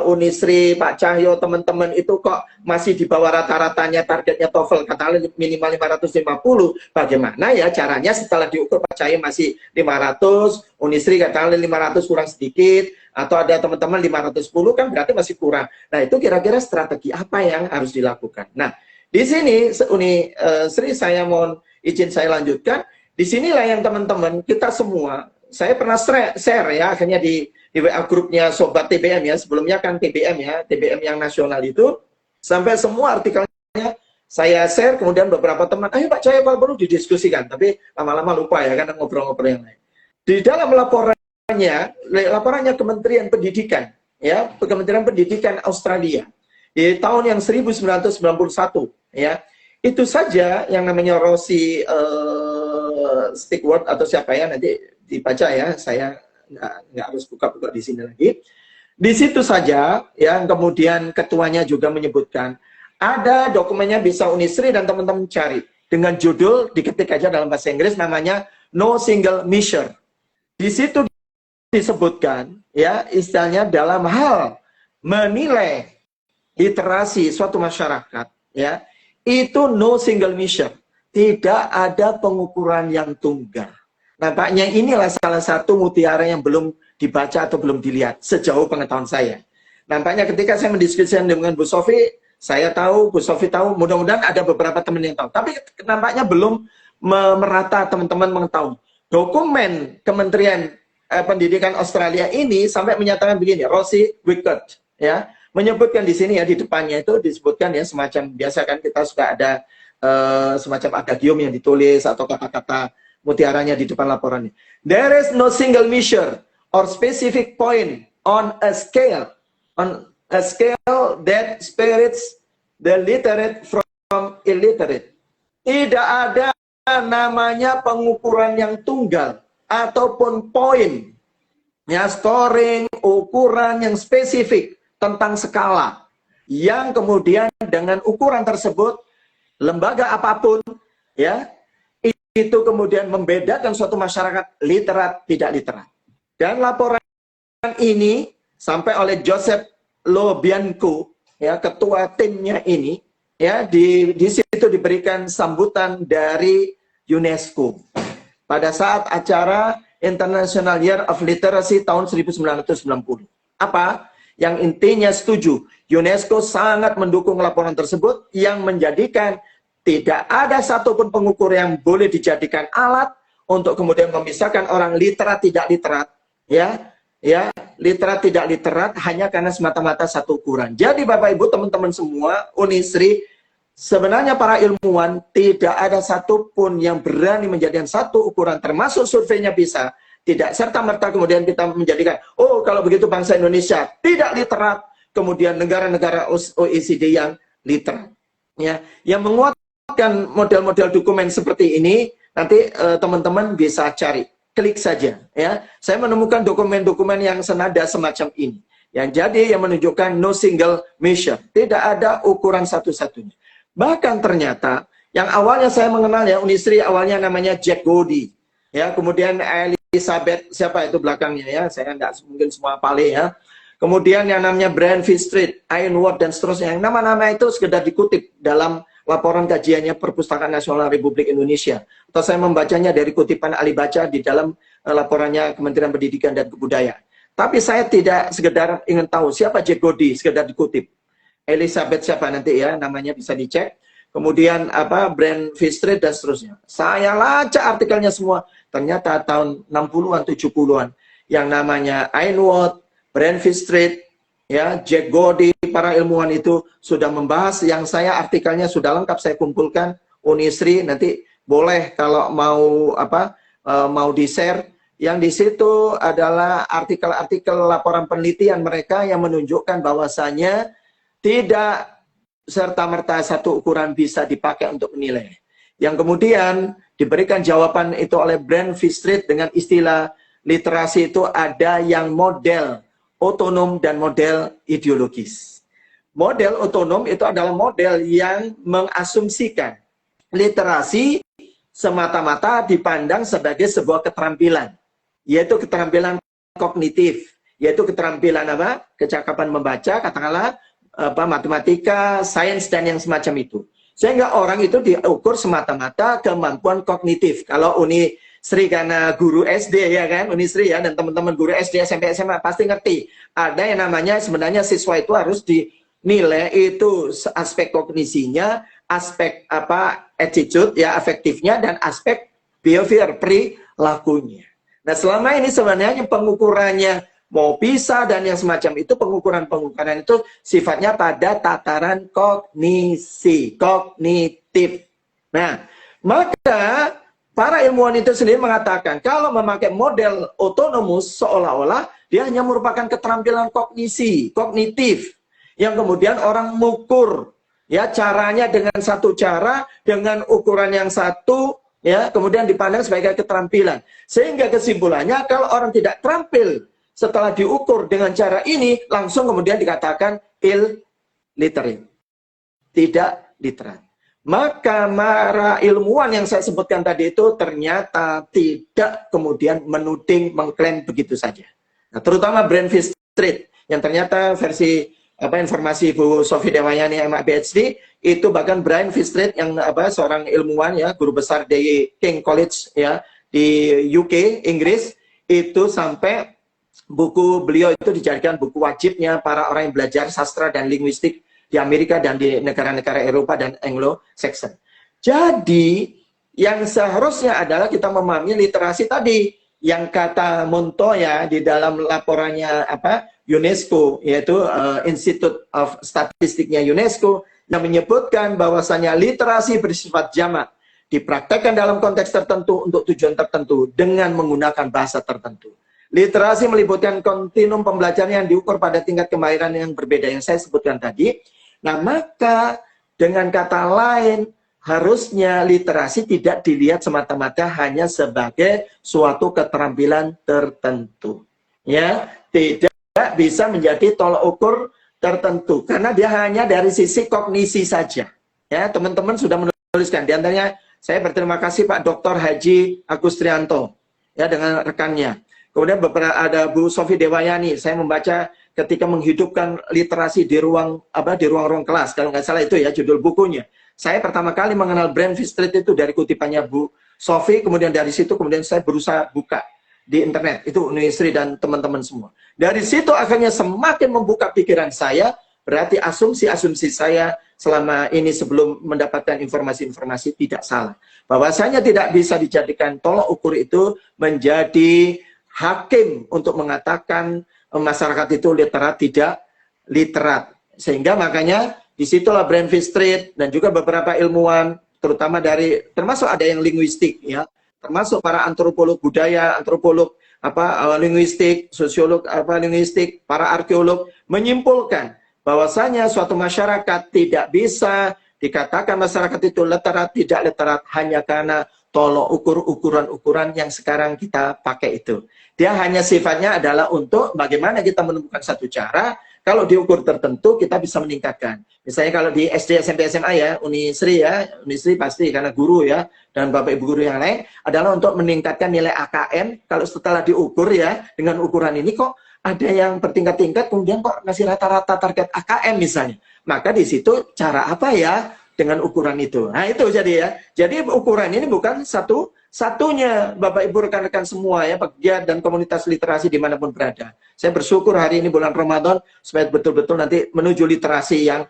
Unisri, Pak Cahyo, teman-teman itu kok masih di bawah rata-ratanya targetnya TOEFL, katakanlah minimal 550, bagaimana ya caranya setelah diukur Pak Cahyo masih 500, Unisri katakanlah 500 kurang sedikit, atau ada teman-teman 510 kan berarti masih kurang. Nah, itu kira-kira strategi apa yang harus dilakukan. Nah, di sini Unisri saya mohon izin saya lanjutkan. Di sinilah yang teman-teman kita semua, saya pernah share ya, akhirnya di WA grupnya Sobat TBM ya, sebelumnya kan TBM ya, TBM yang nasional itu, sampai semua artikelnya saya share, kemudian beberapa teman, ayo Pak Cahyo perlu didiskusikan, tapi lama-lama lupa ya, karena ngobrol-ngobrol yang lain. Di dalam laporannya Kementerian Pendidikan, ya, Kementerian Pendidikan Australia, di tahun yang 1991, ya, itu saja yang namanya Rosie Stickworth atau siapa ya, nanti dibaca ya, saya nggak harus buka-buka di sini lagi. Di situ saja, ya, kemudian ketuanya juga menyebutkan, ada dokumennya bisa Unisri dan teman-teman cari, dengan judul, diketik aja dalam bahasa Inggris, namanya No Single Measure. Di situ disebutkan, ya, istilahnya dalam hal menilai literasi suatu masyarakat, ya, itu no single measure. Tidak ada pengukuran yang tunggal. Nampaknya inilah salah satu mutiara yang belum dibaca atau belum dilihat sejauh pengetahuan saya. Nampaknya ketika saya mendiskusikan dengan Bu Sofi, saya tahu, Bu Sofi tahu, mudah-mudahan ada beberapa teman yang tahu. Tapi nampaknya belum merata teman-teman mengetahui. Dokumen Kementerian Pendidikan Australia ini sampai menyatakan begini, Rosie Wickert, ya, menyebutkan di sini ya, di depannya itu disebutkan ya, semacam biasa kan kita suka ada semacam adagium yang ditulis atau kata-kata mutiaranya di depan laporannya. There is no single measure or specific point on a scale that separates the literate from illiterate. Tidak ada namanya pengukuran yang tunggal ataupun poin, ya, scoring, ukuran yang spesifik tentang skala, yang kemudian dengan ukuran tersebut lembaga apapun, ya, itu kemudian membedakan suatu masyarakat literat tidak literat. Dan laporan ini sampai oleh Joseph Lobianco, ya, ketua timnya ini, ya, di situ diberikan sambutan dari UNESCO pada saat acara International Year of Literacy tahun 1990. Apa? Yang intinya setuju, UNESCO sangat mendukung laporan tersebut yang menjadikan tidak ada satupun pengukur yang boleh dijadikan alat untuk kemudian memisahkan orang literat tidak literat, ya, literat tidak literat hanya karena semata-mata satu ukuran. Jadi Bapak Ibu teman-teman semua, Unisri, sebenarnya para ilmuwan tidak ada satupun yang berani menjadikan satu ukuran, termasuk surveinya bisa. Tidak serta-merta kemudian kita menjadikan, oh kalau begitu bangsa Indonesia tidak literat, kemudian negara-negara OECD yang literat. Ya, yang menguatkan model-model dokumen seperti ini, nanti teman-teman bisa cari, klik saja. Ya, saya menemukan dokumen-dokumen yang senada semacam ini. Yang jadi yang menunjukkan no single measure, tidak ada ukuran satu-satunya. Bahkan ternyata yang awalnya saya mengenal, ya, Unisri awalnya namanya Jack Gody, ya, kemudian Elizabeth siapa itu belakangnya, ya, saya nggak mungkin semua pale, ya. Kemudian yang namanya Brian Street, Ian Ward dan seterusnya, yang nama-nama itu sekedar dikutip dalam laporan kajiannya Perpustakaan Nasional Republik Indonesia. Atau saya membacanya dari kutipan ahli baca di dalam laporannya Kementerian Pendidikan dan Kebudayaan. Tapi saya tidak sekedar ingin tahu siapa Jack Gody, sekedar dikutip. Elizabeth siapa nanti, ya, namanya bisa dicek. Kemudian apa, Brian Street dan seterusnya. Saya lacak artikelnya semua. Ternyata tahun 60-an, 70-an. Yang namanya Ian Ward, Brian Street, ya, Jack Gody, para ilmuwan itu sudah membahas, yang saya artikelnya sudah lengkap saya kumpulkan. Unisri nanti boleh kalau mau apa, mau di-share. Yang di situ adalah artikel-artikel laporan penelitian mereka yang menunjukkan bahwasanya tidak serta-merta satu ukuran bisa dipakai untuk menilai. Yang kemudian diberikan jawaban itu oleh Brian Street dengan istilah literasi itu ada yang model otonom dan model ideologis. Model otonom itu adalah model yang mengasumsikan literasi semata-mata dipandang sebagai sebuah keterampilan, yaitu keterampilan kognitif, yaitu keterampilan apa? Kecakapan membaca, katakanlah apa, matematika, sains dan yang semacam itu. Sehingga orang itu diukur semata-mata kemampuan kognitif. Kalau Unisri karena guru SD, ya kan, Unisri, ya, dan teman-teman guru SD, SMP, SMA pasti ngerti. Ada yang namanya sebenarnya siswa itu harus dinilai itu aspek kognisinya, aspek apa, attitude, ya, afektifnya, dan aspek behavior, perilakunya. Nah, selama ini sebenarnya pengukurannya mau PISA dan yang semacam itu, pengukuran-pengukuran itu sifatnya pada tataran kognisi, kognitif. Nah, maka para ilmuwan itu sendiri mengatakan kalau memakai model otonomus seolah-olah dia hanya merupakan keterampilan kognisi, kognitif, yang kemudian orang mengukur, ya, caranya dengan satu cara, dengan ukuran yang satu, ya, kemudian dipandang sebagai keterampilan. Sehingga kesimpulannya kalau orang tidak terampil setelah diukur dengan cara ini, langsung kemudian dikatakan illiterate, tidak literat. Maka para ilmuwan yang saya sebutkan tadi itu ternyata tidak kemudian menuding, mengklaim begitu saja. Nah, terutama Brian Street, yang ternyata versi apa, informasi Bu Sofi Dewayani MA PhD, itu bahkan Brian Street yang apa, seorang ilmuwan, ya, guru besar di King College, ya, di UK, Inggris, itu sampai buku beliau itu dijadikan buku wajibnya para orang yang belajar sastra dan linguistik di Amerika dan di negara-negara Eropa dan Anglo-Saxon. Jadi, yang seharusnya adalah kita memahami literasi tadi, yang kata Montoya di dalam laporannya apa, UNESCO, yaitu Institute of Statistiknya UNESCO, yang menyebutkan bahwasanya literasi bersifat jamak, dipraktekkan dalam konteks tertentu untuk tujuan tertentu dengan menggunakan bahasa tertentu. Literasi meliputi kontinum pembelajaran yang diukur pada tingkat kemahiran yang berbeda yang saya sebutkan tadi. Nah, maka dengan kata lain, harusnya literasi tidak dilihat semata-mata hanya sebagai suatu keterampilan tertentu. Ya, tidak bisa menjadi tolak ukur tertentu karena dia hanya dari sisi kognisi saja. Ya, teman-teman sudah menuliskan. Di antaranya saya berterima kasih Pak Dr. Haji Agustrianto ya dengan rekannya. Kemudian ada Bu Sofi Dewayani, saya membaca ketika menghidupkan literasi di ruang ruang kelas, kalau nggak salah itu ya judul bukunya. Saya pertama kali mengenal Brainfish Street itu dari kutipannya Bu Sofi, kemudian dari situ kemudian saya berusaha buka di internet, itu Unisri dan teman-teman semua. Dari situ akhirnya semakin membuka pikiran saya, berarti asumsi-asumsi saya selama ini sebelum mendapatkan informasi-informasi tidak salah. Bahwasanya tidak bisa dijadikan tolak ukur itu menjadi hakim untuk mengatakan masyarakat itu literat tidak literat. Sehingga makanya disitulah Brainfish Street dan juga beberapa ilmuwan, terutama termasuk ada yang linguistik ya, termasuk para antropolog budaya, antropolog linguistik, sosiolog linguistik, para arkeolog menyimpulkan bahwasanya suatu masyarakat tidak bisa dikatakan masyarakat itu literat tidak literat hanya karena tolok ukur ukuran-ukuran yang sekarang kita pakai itu. Dia hanya sifatnya adalah untuk bagaimana kita menemukan satu cara, kalau diukur tertentu kita bisa meningkatkan. Misalnya kalau di SD, SMP, SMA ya, Unisri pasti karena guru ya, dan Bapak Ibu guru yang lain, adalah untuk meningkatkan nilai AKM, kalau setelah diukur ya, dengan ukuran ini kok ada yang bertingkat-tingkat, kemudian kok ngasih rata-rata target AKM misalnya. Maka di situ cara apa ya? Dengan ukuran itu. Nah itu jadi ya. Jadi ukuran ini bukan satunya Bapak Ibu rekan-rekan semua ya, pegiat dan komunitas literasi dimanapun berada. Saya bersyukur hari ini bulan Ramadan supaya betul-betul nanti menuju literasi yang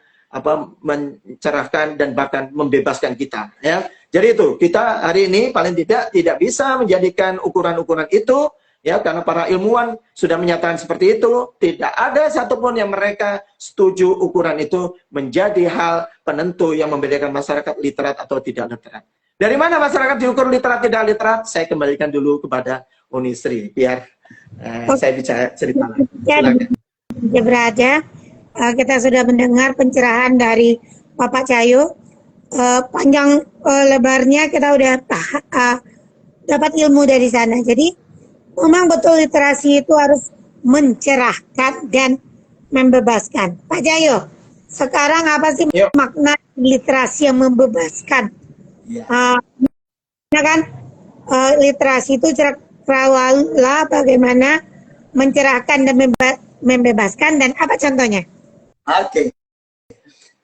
mencerahkan dan bahkan membebaskan kita ya. Jadi itu kita hari ini paling tidak bisa menjadikan ukuran-ukuran itu ya, karena para ilmuwan sudah menyatakan seperti itu, tidak ada satupun yang mereka setuju ukuran itu menjadi hal penentu yang membedakan masyarakat literat atau tidak literat. Dari mana masyarakat diukur literat tidak literat? Saya kembalikan dulu kepada Unisri, biar saya bicara cerita lagi. Ya berada, kita sudah mendengar pencerahan dari Bapak Cahyo. Panjang lebarnya kita udah dapat ilmu dari sana. Jadi memang betul literasi itu harus mencerahkan dan membebaskan. Pak Cahyo, sekarang apa sih makna literasi yang membebaskan? Kan literasi itu cakrawala bagaimana mencerahkan dan membebaskan, dan apa contohnya? Oke.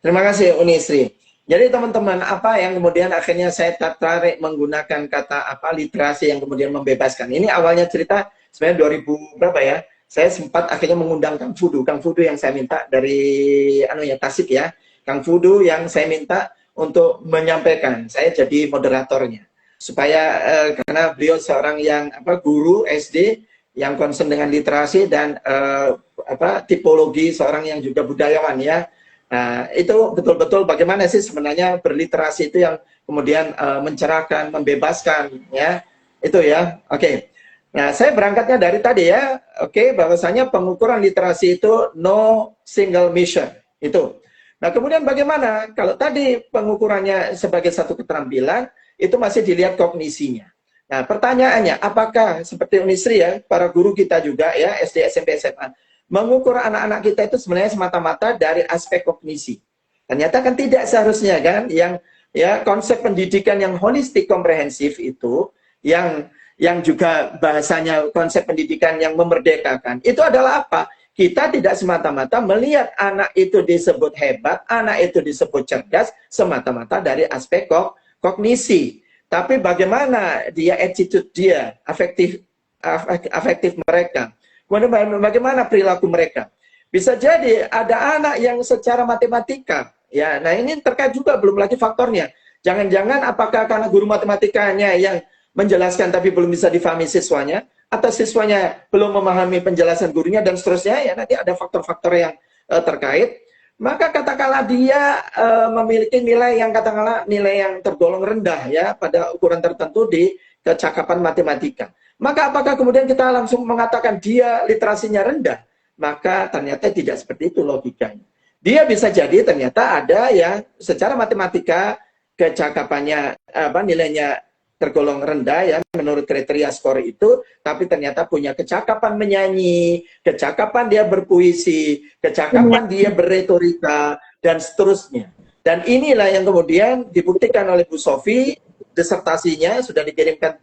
Terima kasih Unisri. Jadi teman-teman, apa yang kemudian akhirnya saya tertarik menggunakan kata literasi yang kemudian membebaskan. Ini awalnya cerita sebenarnya 2000 berapa ya? Saya sempat akhirnya mengundang Kang Fudu yang saya minta dari Tasik ya. Kang Fudu yang saya minta untuk menyampaikan. Saya jadi moderatornya. Supaya karena beliau seorang yang guru SD yang concern dengan literasi dan tipologi seorang yang juga budayawan ya. Nah, itu betul-betul bagaimana sih sebenarnya berliterasi itu yang kemudian mencerahkan, membebaskan, ya. Itu ya, oke. Nah, saya berangkatnya dari tadi ya, bahwasanya pengukuran literasi itu no single measure, itu. Nah, kemudian bagaimana kalau tadi pengukurannya sebagai satu keterampilan, itu masih dilihat kognisinya. Nah, pertanyaannya, apakah seperti Unisri ya, para guru kita juga ya, SD, SMP, SMA, mengukur anak-anak kita itu sebenarnya semata-mata dari aspek kognisi. Ternyata kan tidak seharusnya kan, yang ya konsep pendidikan yang holistik komprehensif itu, yang juga bahasanya konsep pendidikan yang memerdekakan, itu adalah apa? Kita tidak semata-mata melihat anak itu disebut hebat, anak itu disebut cerdas, semata-mata dari aspek kognisi. Tapi bagaimana dia, attitude dia, afektif mereka. Kemudian bagaimana perilaku mereka? Bisa jadi ada anak yang secara matematika, ya. Nah ini terkait juga belum lagi faktornya. Jangan-jangan apakah karena guru matematikanya yang menjelaskan tapi belum bisa difahami siswanya, atau siswanya belum memahami penjelasan gurunya dan seterusnya, ya nanti ada faktor-faktor yang terkait. maka katakanlah dia memiliki nilai yang katakanlah nilai yang tergolong rendah ya pada ukuran tertentu di kecakapan matematika. Maka apakah kemudian kita langsung mengatakan dia literasinya rendah? Maka ternyata tidak seperti itu logikanya. Dia bisa jadi ternyata ada yang secara matematika kecakapannya nilainya tergolong rendah ya menurut kriteria skor itu, tapi ternyata punya kecakapan menyanyi, kecakapan dia berpuisi, kecakapan dia berretorika, dan seterusnya. Dan inilah yang kemudian dibuktikan oleh Bu Sofi, disertasinya sudah dikirimkan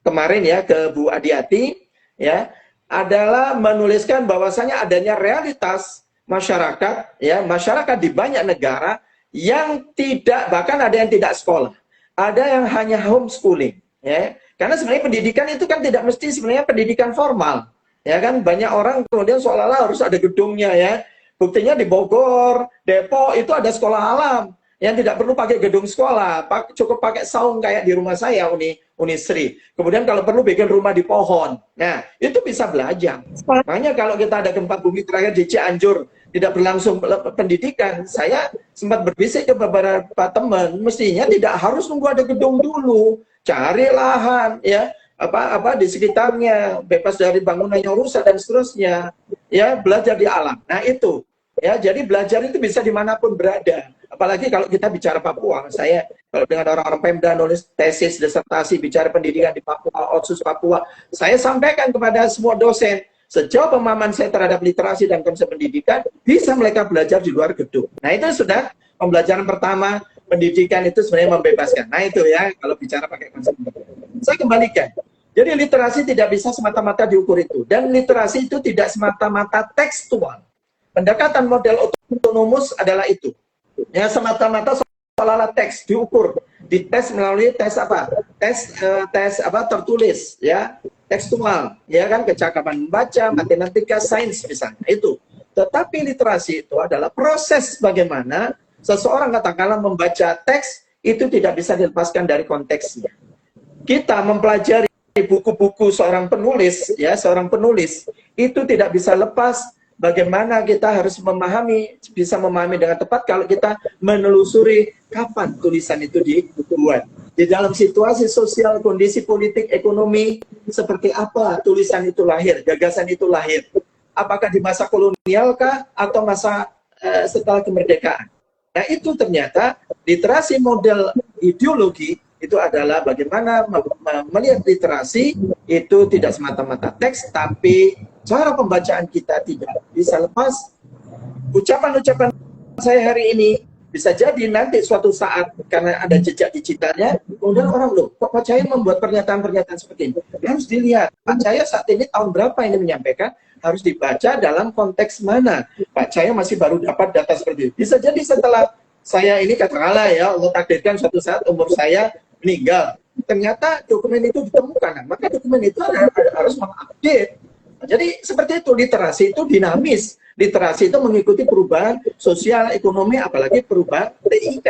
kemarin ya ke Bu Adiati, ya, adalah menuliskan bahwasanya adanya realitas masyarakat, ya, masyarakat di banyak negara yang tidak, bahkan ada yang tidak sekolah. Ada yang hanya homeschooling, ya. Karena sebenarnya pendidikan itu kan tidak mesti sebenarnya pendidikan formal, ya kan. Banyak orang kemudian seolah-olah harus ada gedungnya, ya. Buktinya di Bogor, Depok itu ada sekolah alam yang tidak perlu pakai gedung sekolah, cukup pakai saung kayak di rumah saya Unisri. Kemudian kalau perlu bikin rumah di pohon, nah itu bisa belajar. Makanya kalau kita ada gempa bumi terakhir di Cianjur tidak berlangsung pendidikan, saya sempat berbisik ke beberapa teman, mestinya tidak harus nunggu ada gedung dulu, cari lahan, ya, apa di sekitarnya, bebas dari bangunan yang rusak dan seterusnya, ya, belajar di alam. Nah itu, ya, jadi belajar itu bisa dimanapun berada. Apalagi kalau kita bicara Papua, saya kalau dengan orang-orang Pemda nulis tesis, disertasi, bicara pendidikan di Papua, Otsus Papua, saya sampaikan kepada semua dosen, sejauh pemahaman saya terhadap literasi dan konsep pendidikan, bisa mereka belajar di luar gedung. Nah itu sudah pembelajaran pertama, pendidikan itu sebenarnya membebaskan. Nah itu ya, kalau bicara pakai konsep pendidikan. Saya kembalikan. Jadi literasi tidak bisa semata-mata diukur itu. Dan literasi itu tidak semata-mata tekstual. Pendekatan model otonomus adalah itu. Ya semata-mata seolah-olah teks diukur. Dites melalui tes apa? Tes tertulis, ya. Tekstual, ya kan, kecakapan membaca, matematika, sains misalnya, itu. Tetapi literasi itu adalah proses bagaimana seseorang katakanlah membaca teks, itu tidak bisa dilepaskan dari konteksnya. Kita mempelajari buku-buku seorang penulis, ya, seorang penulis, itu tidak bisa lepas bagaimana kita harus memahami, bisa memahami dengan tepat kalau kita menelusuri kapan tulisan itu dibuat. Di dalam situasi sosial, kondisi politik, ekonomi, seperti apa tulisan itu lahir, gagasan itu lahir. Apakah di masa kolonial kah atau masa setelah kemerdekaan? Nah itu ternyata literasi model ideologi itu adalah bagaimana melihat literasi itu tidak semata-mata teks, tapi cara pembacaan kita tidak bisa lepas. Ucapan-ucapan saya hari ini bisa jadi nanti suatu saat karena ada jejak digitalnya, kemudian orang loh, kok Pak Cahyo membuat pernyataan-pernyataan seperti ini? Harus dilihat, Pak Cahyo saat ini tahun berapa ini menyampaikan, harus dibaca dalam konteks mana. Pak Cahyo masih baru dapat data seperti itu. Bisa jadi setelah saya ini katakanlah ya, Allah takdirkan suatu saat umur saya meninggal, ternyata dokumen itu ditemukan, maka dokumen itu harus mengupdate. Jadi seperti itu, literasi itu dinamis. Literasi itu mengikuti perubahan sosial, ekonomi, apalagi perubahan TIK,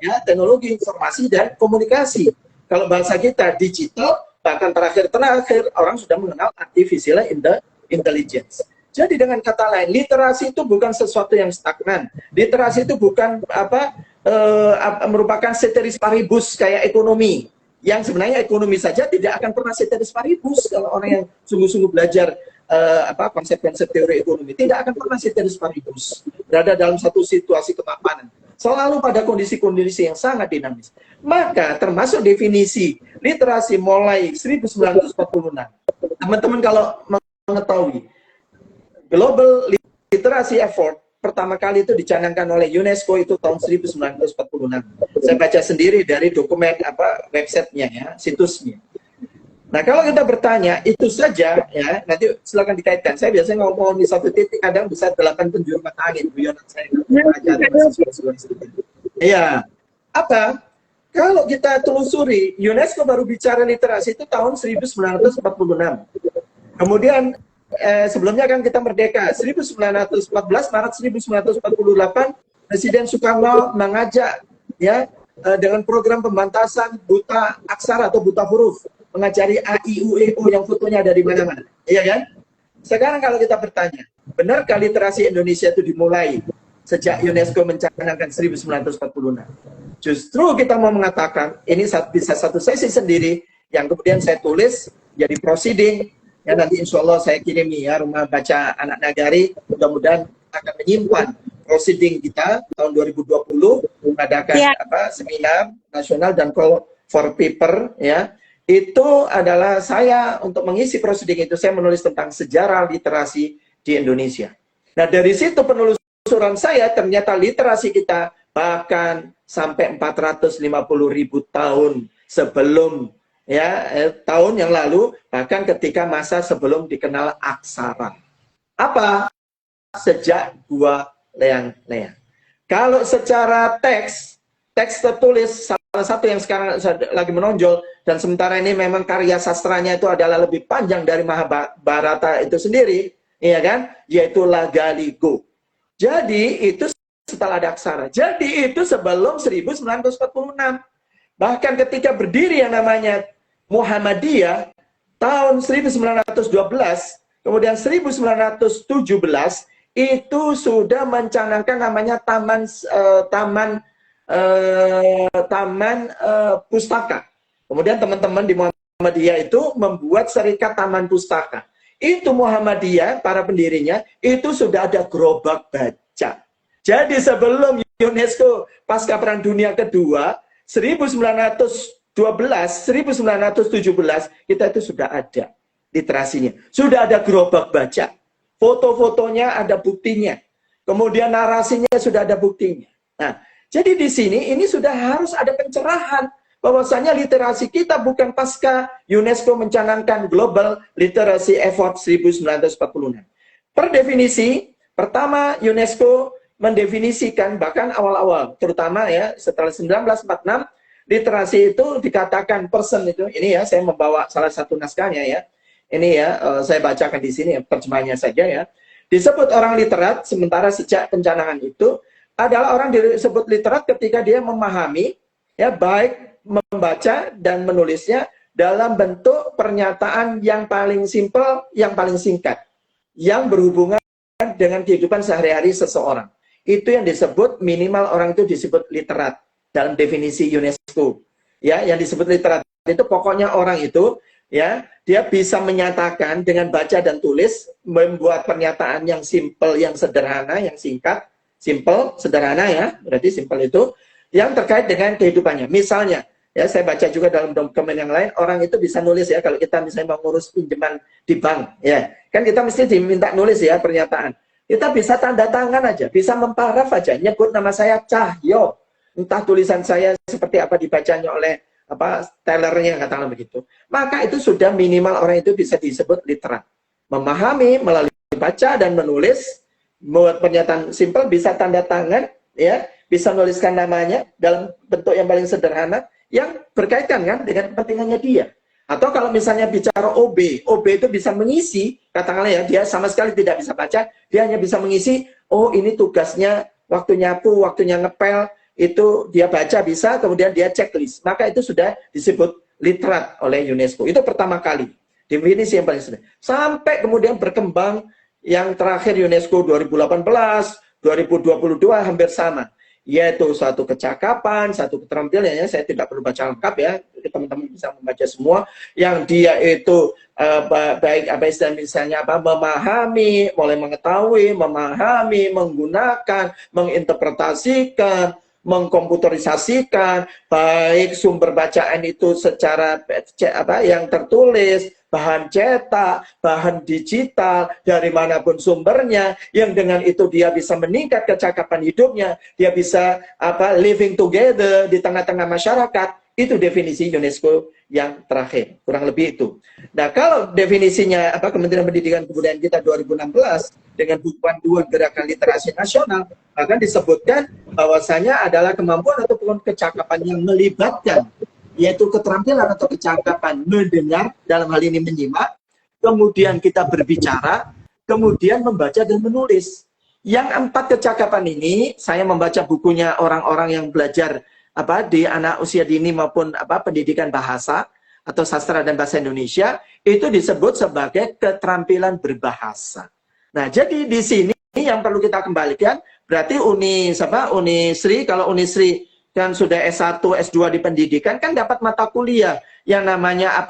ya, teknologi informasi dan komunikasi. Kalau bahasa kita digital, bahkan terakhir orang sudah mengenal artificial intelligence. Jadi dengan kata lain, literasi itu bukan sesuatu yang stagnan. Literasi itu bukan merupakan ceteris paribus kayak ekonomi. Yang sebenarnya ekonomi saja tidak akan pernah ceteris paribus kalau orang yang sungguh-sungguh belajar konsep-konsep teori ekonomi, tidak akan pernah ceteris paribus, berada dalam satu situasi kemapanan, selalu pada kondisi-kondisi yang sangat dinamis. Maka termasuk definisi literasi mulai 1946. Teman-teman kalau mengetahui Global Literacy Effort pertama kali itu dicanangkan oleh UNESCO itu tahun 1946. Saya baca sendiri dari dokumen websitenya, ya, situsnya. Nah kalau kita bertanya itu saja, ya, nanti silakan dikaitkan. Saya biasanya ngomong di satu titik kadang bisa 8 penjuru mata angin. Guyonan saya iya. Apa? Kalau kita telusuri, UNESCO baru bicara literasi itu tahun 1946. Kemudian sebelumnya kan kita merdeka 1914 Maret 1948 Presiden Soekarno mengajak, ya, dengan program pembantasan buta aksara atau buta huruf, mengajari A, I, U, E, O yang fotonya ada di mana-mana, iya kan? Sekarang kalau kita bertanya, benarkah literasi Indonesia itu dimulai sejak UNESCO mencanangkan 1946. Justru kita mau mengatakan ini bisa satu sesi sendiri yang kemudian saya tulis jadi proceeding. Ya, nanti insya Allah saya kirimi ya Rumah Baca Anak Nagari, mudah-mudahan akan menyimpan proceeding kita tahun 2020 mengadakan seminar nasional dan call for paper ya. Itu adalah saya untuk mengisi proceeding itu saya menulis tentang sejarah literasi di Indonesia. Nah, dari situ penelusuran saya ternyata literasi kita bahkan sampai 450.000 tahun sebelum tahun yang lalu, bahkan ketika masa sebelum dikenal aksara. Apa? Sejak gua leang-leang. Kalau secara teks tertulis, salah satu yang sekarang lagi menonjol, dan sementara ini memang karya sastranya itu adalah lebih panjang dari Mahabharata itu sendiri, ya kan? Yaitu Lagaligo. Jadi itu setelah ada aksara. Jadi itu sebelum 1946. Bahkan ketika berdiri yang namanya Muhammadiyah tahun 1912, kemudian 1917 itu sudah mencanangkan namanya taman pustaka. Kemudian teman-teman di Muhammadiyah itu membuat serikat taman pustaka. Itu Muhammadiyah, para pendirinya, itu sudah ada gerobak baca. Jadi sebelum UNESCO pasca Perang Dunia Kedua, 1917, kita itu sudah ada literasinya. Sudah ada gerobak baca. Foto-fotonya ada buktinya. Kemudian narasinya sudah ada buktinya. Nah, jadi di sini ini sudah harus ada pencerahan bahwasanya literasi kita bukan pasca UNESCO mencanangkan Global Literacy Effort 1946. Per definisi, pertama UNESCO mendefinisikan bahkan awal-awal, terutama ya setelah 1946, literasi itu dikatakan person itu, ini ya saya membawa salah satu naskahnya ya, ini ya saya bacakan di sini terjemahnya saja ya. Disebut orang literat sementara sejak pencanangan itu adalah orang disebut literat ketika dia memahami ya baik membaca dan menulisnya dalam bentuk pernyataan yang paling simpel, yang paling singkat, yang berhubungan dengan kehidupan sehari-hari seseorang. Itu yang disebut minimal orang itu disebut literat dalam definisi UNESCO. Ya, yang disebut literat itu pokoknya orang itu ya, dia bisa menyatakan dengan baca dan tulis, membuat pernyataan yang simpel, yang sederhana, yang singkat, simpel, sederhana ya, berarti simpel itu yang terkait dengan kehidupannya. Misalnya, ya saya baca juga dalam dokumen yang lain, orang itu bisa nulis ya, kalau kita misalnya mau ngurus pinjaman di bank, ya, kan kita mesti diminta nulis ya pernyataan. Kita bisa tanda tangan aja, bisa memparaf aja, nyebut nama saya Cahyo, entah tulisan saya seperti apa dibacanya oleh tellernya katakanlah begitu. Maka itu sudah minimal orang itu bisa disebut literat. Memahami melalui baca dan menulis, membuat pernyataan simpel, bisa tanda tangan, ya, bisa menuliskan namanya dalam bentuk yang paling sederhana, yang berkaitan kan dengan kepentingannya dia. Atau kalau misalnya bicara OB itu bisa mengisi, katakanlah ya, dia sama sekali tidak bisa baca, dia hanya bisa mengisi, oh ini tugasnya, waktu nyapu, waktunya ngepel, itu dia baca bisa, kemudian dia checklist. Maka itu sudah disebut literat oleh UNESCO. Itu pertama kali, definisi yang paling sederhana. Sampai kemudian berkembang, yang terakhir UNESCO 2018, 2022 hampir sama. Yaitu satu kecakapan, satu keterampilan, ya, saya tidak perlu baca lengkap ya, teman-teman bisa membaca semua, yang dia itu baik apa misalnya memahami, mulai mengetahui, memahami, menggunakan, menginterpretasikan, mengkomputerisasikan, baik sumber bacaan itu secara yang tertulis, bahan cetak, bahan digital, dari manapun sumbernya, yang dengan itu dia bisa meningkat kecakapan hidupnya, dia bisa living together di tengah-tengah masyarakat. Itu definisi UNESCO yang terakhir, kurang lebih itu. Nah, kalau definisinya Kementerian Pendidikan Kebudayaan kita 2016 dengan buku panduan Gerakan Literasi Nasional, bahkan disebutkan bahwasanya adalah kemampuan ataupun kecakapan yang melibatkan, yaitu keterampilan atau kecakapan mendengar, dalam hal ini menyimak, kemudian kita berbicara, kemudian membaca dan menulis. Yang 4 kecakapan ini, saya membaca bukunya orang-orang yang belajar di anak usia dini maupun pendidikan bahasa atau sastra dan bahasa Indonesia, itu disebut sebagai keterampilan berbahasa. Nah, jadi di sini yang perlu kita kembalikan Berarti Unisri, kalau Unisri dan sudah S1, S2 di pendidikan kan dapat mata kuliah yang namanya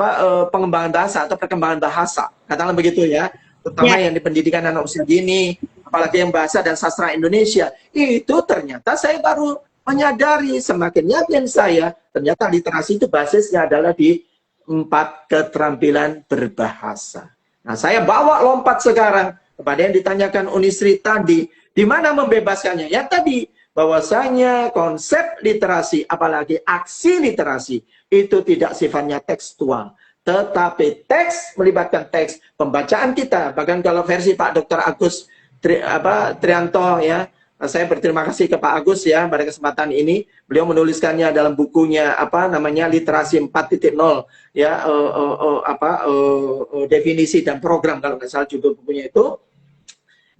pengembangan bahasa atau perkembangan bahasa. Katakanlah begitu ya. Terutama yang di pendidikan anak usia dini, apalagi yang bahasa dan sastra Indonesia. Itu ternyata saya baru menyadari, semakin yakin saya, ternyata literasi itu basisnya adalah di 4 keterampilan berbahasa. Nah, saya bawa lompat sekarang kepada yang ditanyakan Unisri tadi, di mana membebaskannya? Ya tadi, bahwasanya konsep literasi, apalagi aksi literasi, itu tidak sifatnya tekstual. Tetapi teks melibatkan teks, pembacaan kita, bahkan kalau versi Pak Dr. Agus Trianto ya, saya berterima kasih ke Pak Agus ya pada kesempatan ini. Beliau menuliskannya dalam bukunya Literasi 4.0 ya, definisi dan program kalau nggak salah judul bukunya itu.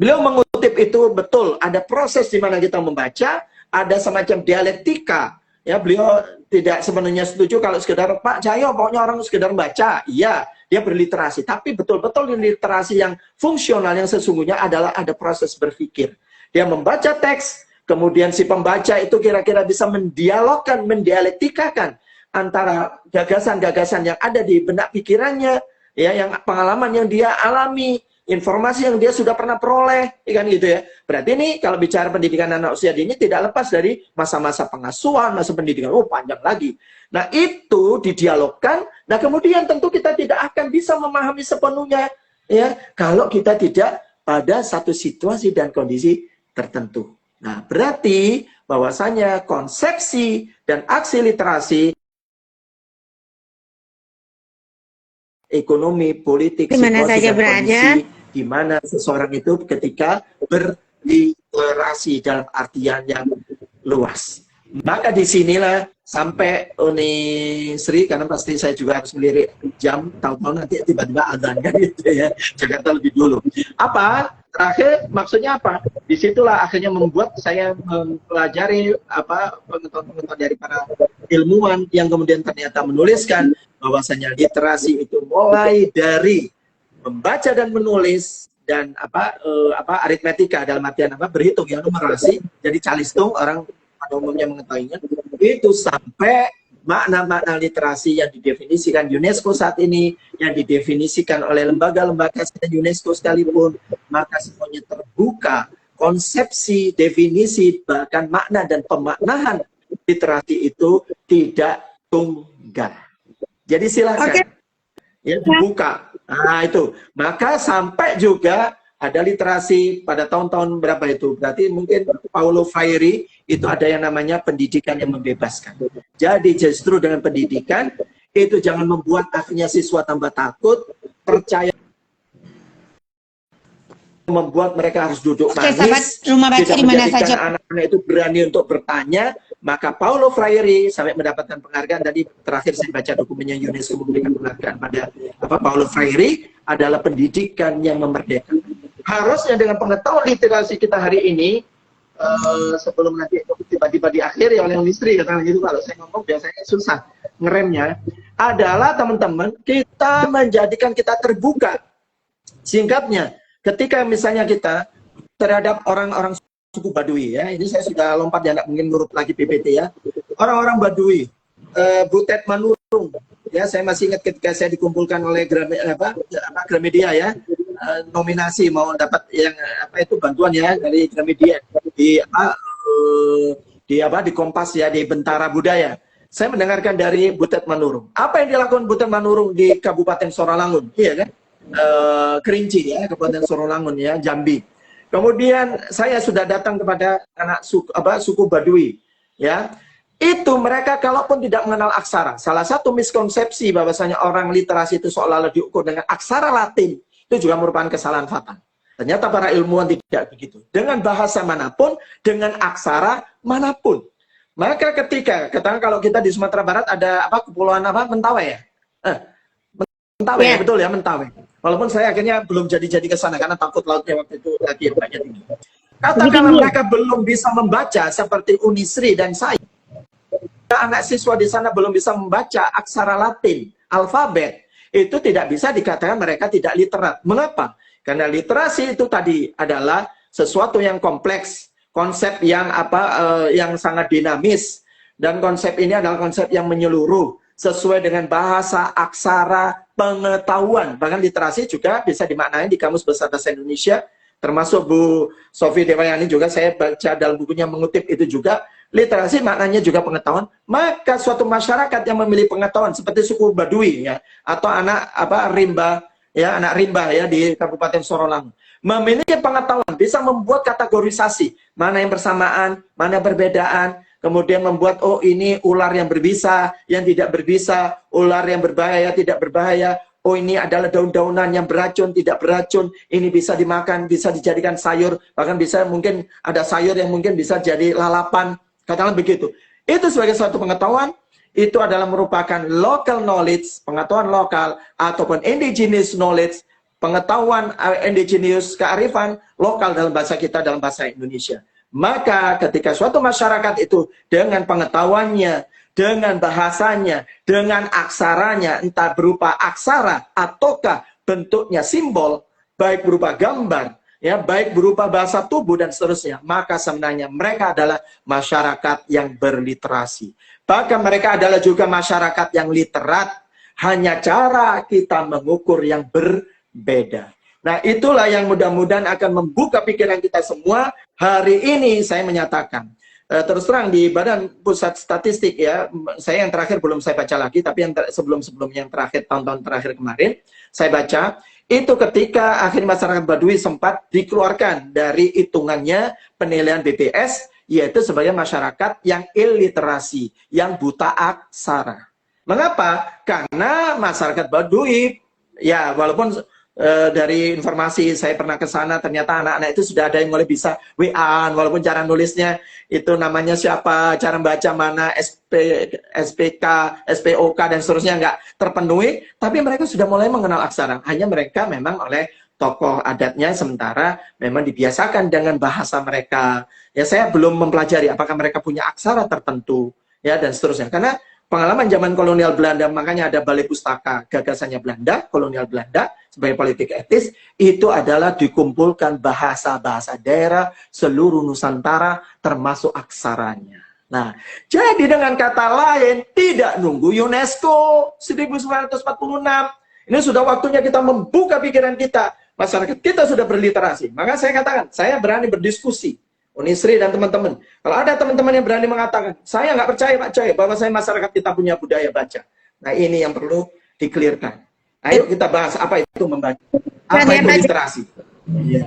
Beliau mengutip itu betul, ada proses di mana kita membaca, ada semacam dialektika. Ya, beliau tidak sepenuhnya setuju kalau sekedar Pak Cahyo pokoknya orang sekedar baca. Iya, dia berliterasi, tapi betul-betul literasi yang fungsional yang sesungguhnya adalah ada proses berpikir. Dia membaca teks, kemudian si pembaca itu kira-kira bisa mendialogkan, mendialektikakan antara gagasan-gagasan yang ada di benak pikirannya, ya, yang pengalaman yang dia alami, informasi yang dia sudah pernah peroleh, kan gitu ya. Berarti ini kalau bicara pendidikan anak usia dini tidak lepas dari masa-masa pengasuhan, masa pendidikan, panjang lagi. Nah itu didialogkan, nah kemudian tentu kita tidak akan bisa memahami sepenuhnya, ya, kalau kita tidak pada satu situasi dan kondisi tertentu. Nah berarti bahwasanya konsepsi dan aksi literasi ekonomi, politik, dimana psikologi, saja dan berada, kondisi di mana seseorang itu ketika berliterasi dalam artian yang luas. Maka disinilah sampai Unisri, karena pasti saya juga harus melirik jam, tahu-tahu nanti tiba-tiba adzan kan gitu ya, Jakarta lebih dulu. Apa? Terakhir maksudnya apa? Disitulah akhirnya membuat saya mempelajari pengetahuan dari para ilmuwan yang kemudian ternyata menuliskan bahwasanya literasi itu mulai dari membaca dan menulis dan aritmetika dalam artian berhitung ya, numerasi, jadi calistung orang pada umumnya mengetahuinya, itu sampai makna-makna literasi yang didefinisikan UNESCO saat ini, yang didefinisikan oleh lembaga-lembaga UNESCO sekalipun, maka semuanya terbuka, konsepsi, definisi, bahkan makna dan pemaknaan literasi itu tidak tunggal. Jadi silakan ya dibuka. Nah itu, maka sampai juga ada literasi pada tahun-tahun berapa itu, berarti mungkin Paulo Freire itu ada yang namanya pendidikan yang membebaskan. Jadi justru dengan pendidikan itu jangan membuat akhirnya siswa tambah takut, percaya, membuat mereka harus duduk manis, rumah baca tidak di mana menjadikan saja anak-anak itu berani untuk bertanya. Maka Paulo Freire sampai mendapatkan penghargaan. Tadi terakhir saya baca dokumennya UNESCO memberikan penghargaan pada Paulo Freire adalah pendidikan yang memerdekakan. Harusnya dengan pengetahuan literasi kita hari ini, sebelum nanti tiba-tiba diakhiri oleh Unisri, katakan gitu, kalau saya ngomong biasanya susah ngeremnya, adalah teman-teman kita menjadikan kita terbuka. Singkatnya, ketika misalnya kita terhadap orang-orang suku Baduy ya, ini saya sudah lompat ya, nggak mungkin nurut lagi PPT ya. Orang-orang Baduy, Butet Manurung, ya saya masih ingat ketika saya dikumpulkan oleh Gramedia ya, nominasi mau dapat yang bantuan ya dari Gramedia di Kompas ya, di Bentara Budaya. Saya mendengarkan dari Butet Manurung. Apa yang dilakukan Butet Manurung di Kabupaten Sorolangun, iya kan? Kerinci ya, Kabupaten Sorolangun ya, Jambi. Kemudian saya sudah datang kepada anak suku Baduy, ya. Itu mereka kalaupun tidak mengenal aksara, salah satu miskonsepsi bahwasanya orang literasi itu seolah-olah diukur dengan aksara Latin, itu juga merupakan kesalahan fatal. Ternyata para ilmuwan tidak begitu. Dengan bahasa manapun, dengan aksara manapun. Maka ketika, katakan kalau kita di Sumatera Barat ada kepulauan Mentawai ya? Mentawai, ya, betul ya, Mentawai. Walaupun saya akhirnya belum jadi ke sana karena takut lautnya waktu itu lagi banyak tinggi. Katakanlah mereka belum bisa membaca seperti Unisri dan saya. Anak siswa di sana belum bisa membaca aksara Latin, alfabet. Itu tidak bisa dikatakan mereka tidak literat. Mengapa? Karena literasi itu tadi adalah sesuatu yang kompleks. konsep yang yang sangat dinamis, dan konsep ini adalah konsep yang menyeluruh sesuai dengan bahasa, aksara, pengetahuan. Bahkan literasi juga bisa dimaknai di Kamus Besar Bahasa Indonesia, termasuk Bu Sofi Dewayani juga saya baca dalam bukunya mengutip itu juga. Literasi maknanya juga pengetahuan. Maka suatu masyarakat yang memilih pengetahuan seperti suku Baduy ya, atau anak rimba ya, anak rimba ya di Kabupaten Sorolang, memiliki pengetahuan, bisa membuat kategorisasi mana yang bersamaan, mana perbedaan, kemudian membuat, oh ini ular yang berbisa, yang tidak berbisa, ular yang berbahaya, tidak berbahaya, oh ini adalah daun-daunan yang beracun, tidak beracun, ini bisa dimakan, bisa dijadikan sayur, bahkan bisa mungkin ada sayur yang mungkin bisa jadi lalapan, katakanlah begitu. Itu sebagai suatu pengetahuan, itu adalah merupakan local knowledge, pengetahuan lokal, ataupun indigenous knowledge, pengetahuan indigenous, kearifan lokal dalam bahasa kita, dalam bahasa Indonesia. Maka ketika suatu masyarakat itu dengan pengetahuannya, dengan bahasanya, dengan aksaranya, entah berupa aksara ataukah bentuknya simbol, baik berupa gambar, ya, baik berupa bahasa tubuh dan seterusnya, maka sebenarnya mereka adalah masyarakat yang berliterasi. Bahkan mereka adalah juga masyarakat yang literat, hanya cara kita mengukur yang berbeda. Nah, itulah yang mudah-mudahan akan membuka pikiran kita semua. Hari ini saya menyatakan, terus terang di Badan Pusat Statistik ya, saya yang terakhir belum saya baca lagi, tapi yang sebelum-sebelumnya yang terakhir, tahun-tahun terakhir kemarin, saya baca, itu ketika akhirnya masyarakat Baduy sempat dikeluarkan dari hitungannya penilaian BPS, yaitu sebagai masyarakat yang illiterasi, yang buta aksara. Mengapa? Karena masyarakat Baduy, ya walaupun dari informasi saya pernah ke sana, ternyata anak-anak itu sudah ada yang mulai bisa WA, walaupun cara nulisnya itu namanya siapa, cara membaca mana, SPK, SPOK dan seterusnya nggak terpenuhi, tapi mereka sudah mulai mengenal aksara. Hanya mereka memang oleh tokoh adatnya sementara memang dibiasakan dengan bahasa mereka. Ya, saya belum mempelajari apakah mereka punya aksara tertentu ya dan seterusnya. Karena pengalaman zaman kolonial Belanda, makanya ada Balai Pustaka, gagasannya Belanda, kolonial Belanda, sebagai politik etis, itu adalah dikumpulkan bahasa-bahasa daerah seluruh Nusantara, termasuk aksaranya. Nah, jadi dengan kata lain, tidak nunggu UNESCO 1946. Ini sudah waktunya kita membuka pikiran kita. Masyarakat kita sudah berliterasi. Maka saya katakan, saya berani berdiskusi. Unisri dan teman-teman. Kalau ada teman-teman yang berani mengatakan, saya nggak percaya Pak Coy, bahwa saya masyarakat kita punya budaya baca. Nah, ini yang perlu dikelirkan. Ayo kita bahas apa itu membaca. Apa itu literasi. Iya.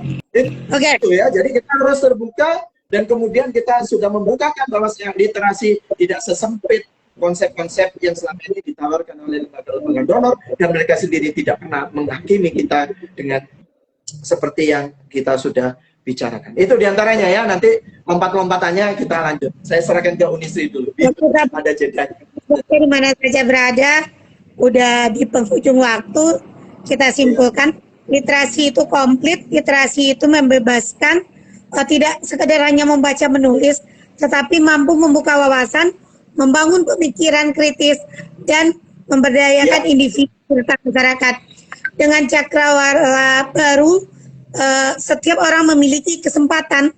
Oke. Itu ya, jadi kita harus terbuka dan kemudian kita sudah membukakan bahwa literasi tidak sesempit konsep-konsep yang selama ini ditawarkan oleh lembaga-lembaga donor dan mereka sendiri tidak pernah menghakimi kita dengan seperti yang kita sudah bicarakan. Itu diantaranya ya, nanti lompat-lompatannya kita lanjut. Saya serahkan ke Unisri dulu. Ada jedanya. Di mana saja berada, udah di penghujung waktu, kita simpulkan literasi itu komplit, literasi itu membebaskan, tidak sekedar hanya membaca menulis, tetapi mampu membuka wawasan, membangun pemikiran kritis, dan memberdayakan individu serta masyarakat. Dengan cakrawala baru, setiap orang memiliki kesempatan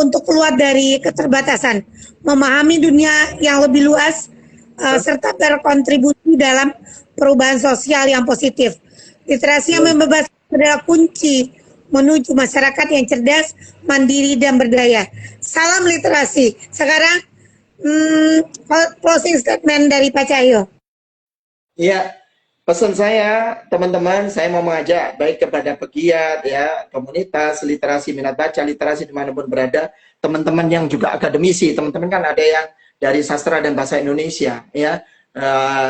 untuk keluar dari keterbatasan, memahami dunia yang lebih luas, serta berkontribusi dalam perubahan sosial yang positif. Literasi yang membebaskan adalah kunci menuju masyarakat yang cerdas, mandiri, dan berdaya. Salam literasi. Sekarang closing statement dari Pak Cahyo. Iya, pesan saya teman-teman, saya mau mengajak baik kepada pegiat ya, komunitas literasi, minat baca literasi dimanapun berada, teman-teman yang juga akademisi, teman-teman kan ada yang dari sastra dan bahasa Indonesia ya.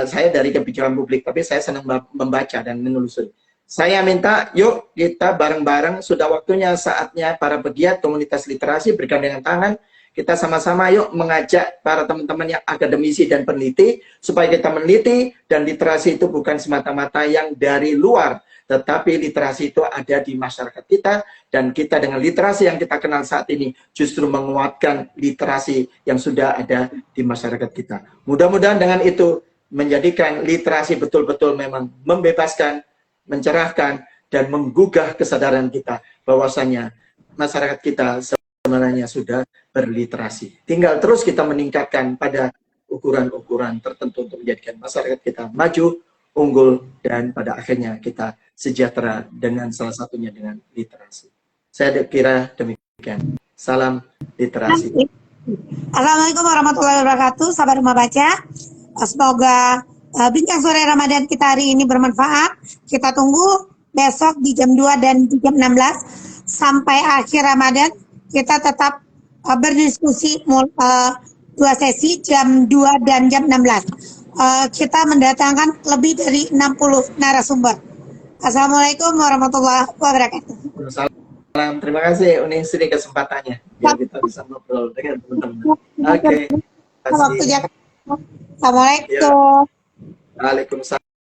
Saya dari kebijakan publik, tapi saya senang membaca dan menelusuri. Saya minta yuk kita bareng-bareng, sudah waktunya saatnya para pegiat komunitas literasi bergandengan tangan, kita sama-sama yuk mengajak para teman-teman yang akademisi dan peneliti supaya kita meneliti, dan literasi itu bukan semata-mata yang dari luar, tetapi literasi itu ada di masyarakat kita, dan kita dengan literasi yang kita kenal saat ini justru menguatkan literasi yang sudah ada di masyarakat kita. Mudah-mudahan dengan itu menjadikan literasi betul-betul memang membebaskan, mencerahkan, dan menggugah kesadaran kita bahwasanya masyarakat kita sebenarnya sudah berliterasi. Tinggal terus kita meningkatkan pada ukuran-ukuran tertentu untuk menjadikan masyarakat kita maju, unggul, dan pada akhirnya kita sejahtera dengan salah satunya dengan literasi. Saya kira demikian. Salam literasi. Assalamualaikum warahmatullahi wabarakatuh, sahabat Rumah Baca. Semoga bincang sore Ramadan kita hari ini bermanfaat. Kita tunggu besok di jam 2 dan di jam 16 sampai akhir Ramadan. Kita tetap berdiskusi 2 sesi jam 2 dan jam 16. Kita mendatangkan lebih dari 60 narasumber. Assalamualaikum warahmatullahi wabarakatuh. Salam, terima kasih Uni Sri kesempatannya biar kita bisa ngobrol dengan teman-teman. Oke. Waktu Assalamualaikum. Waalaikumsalam.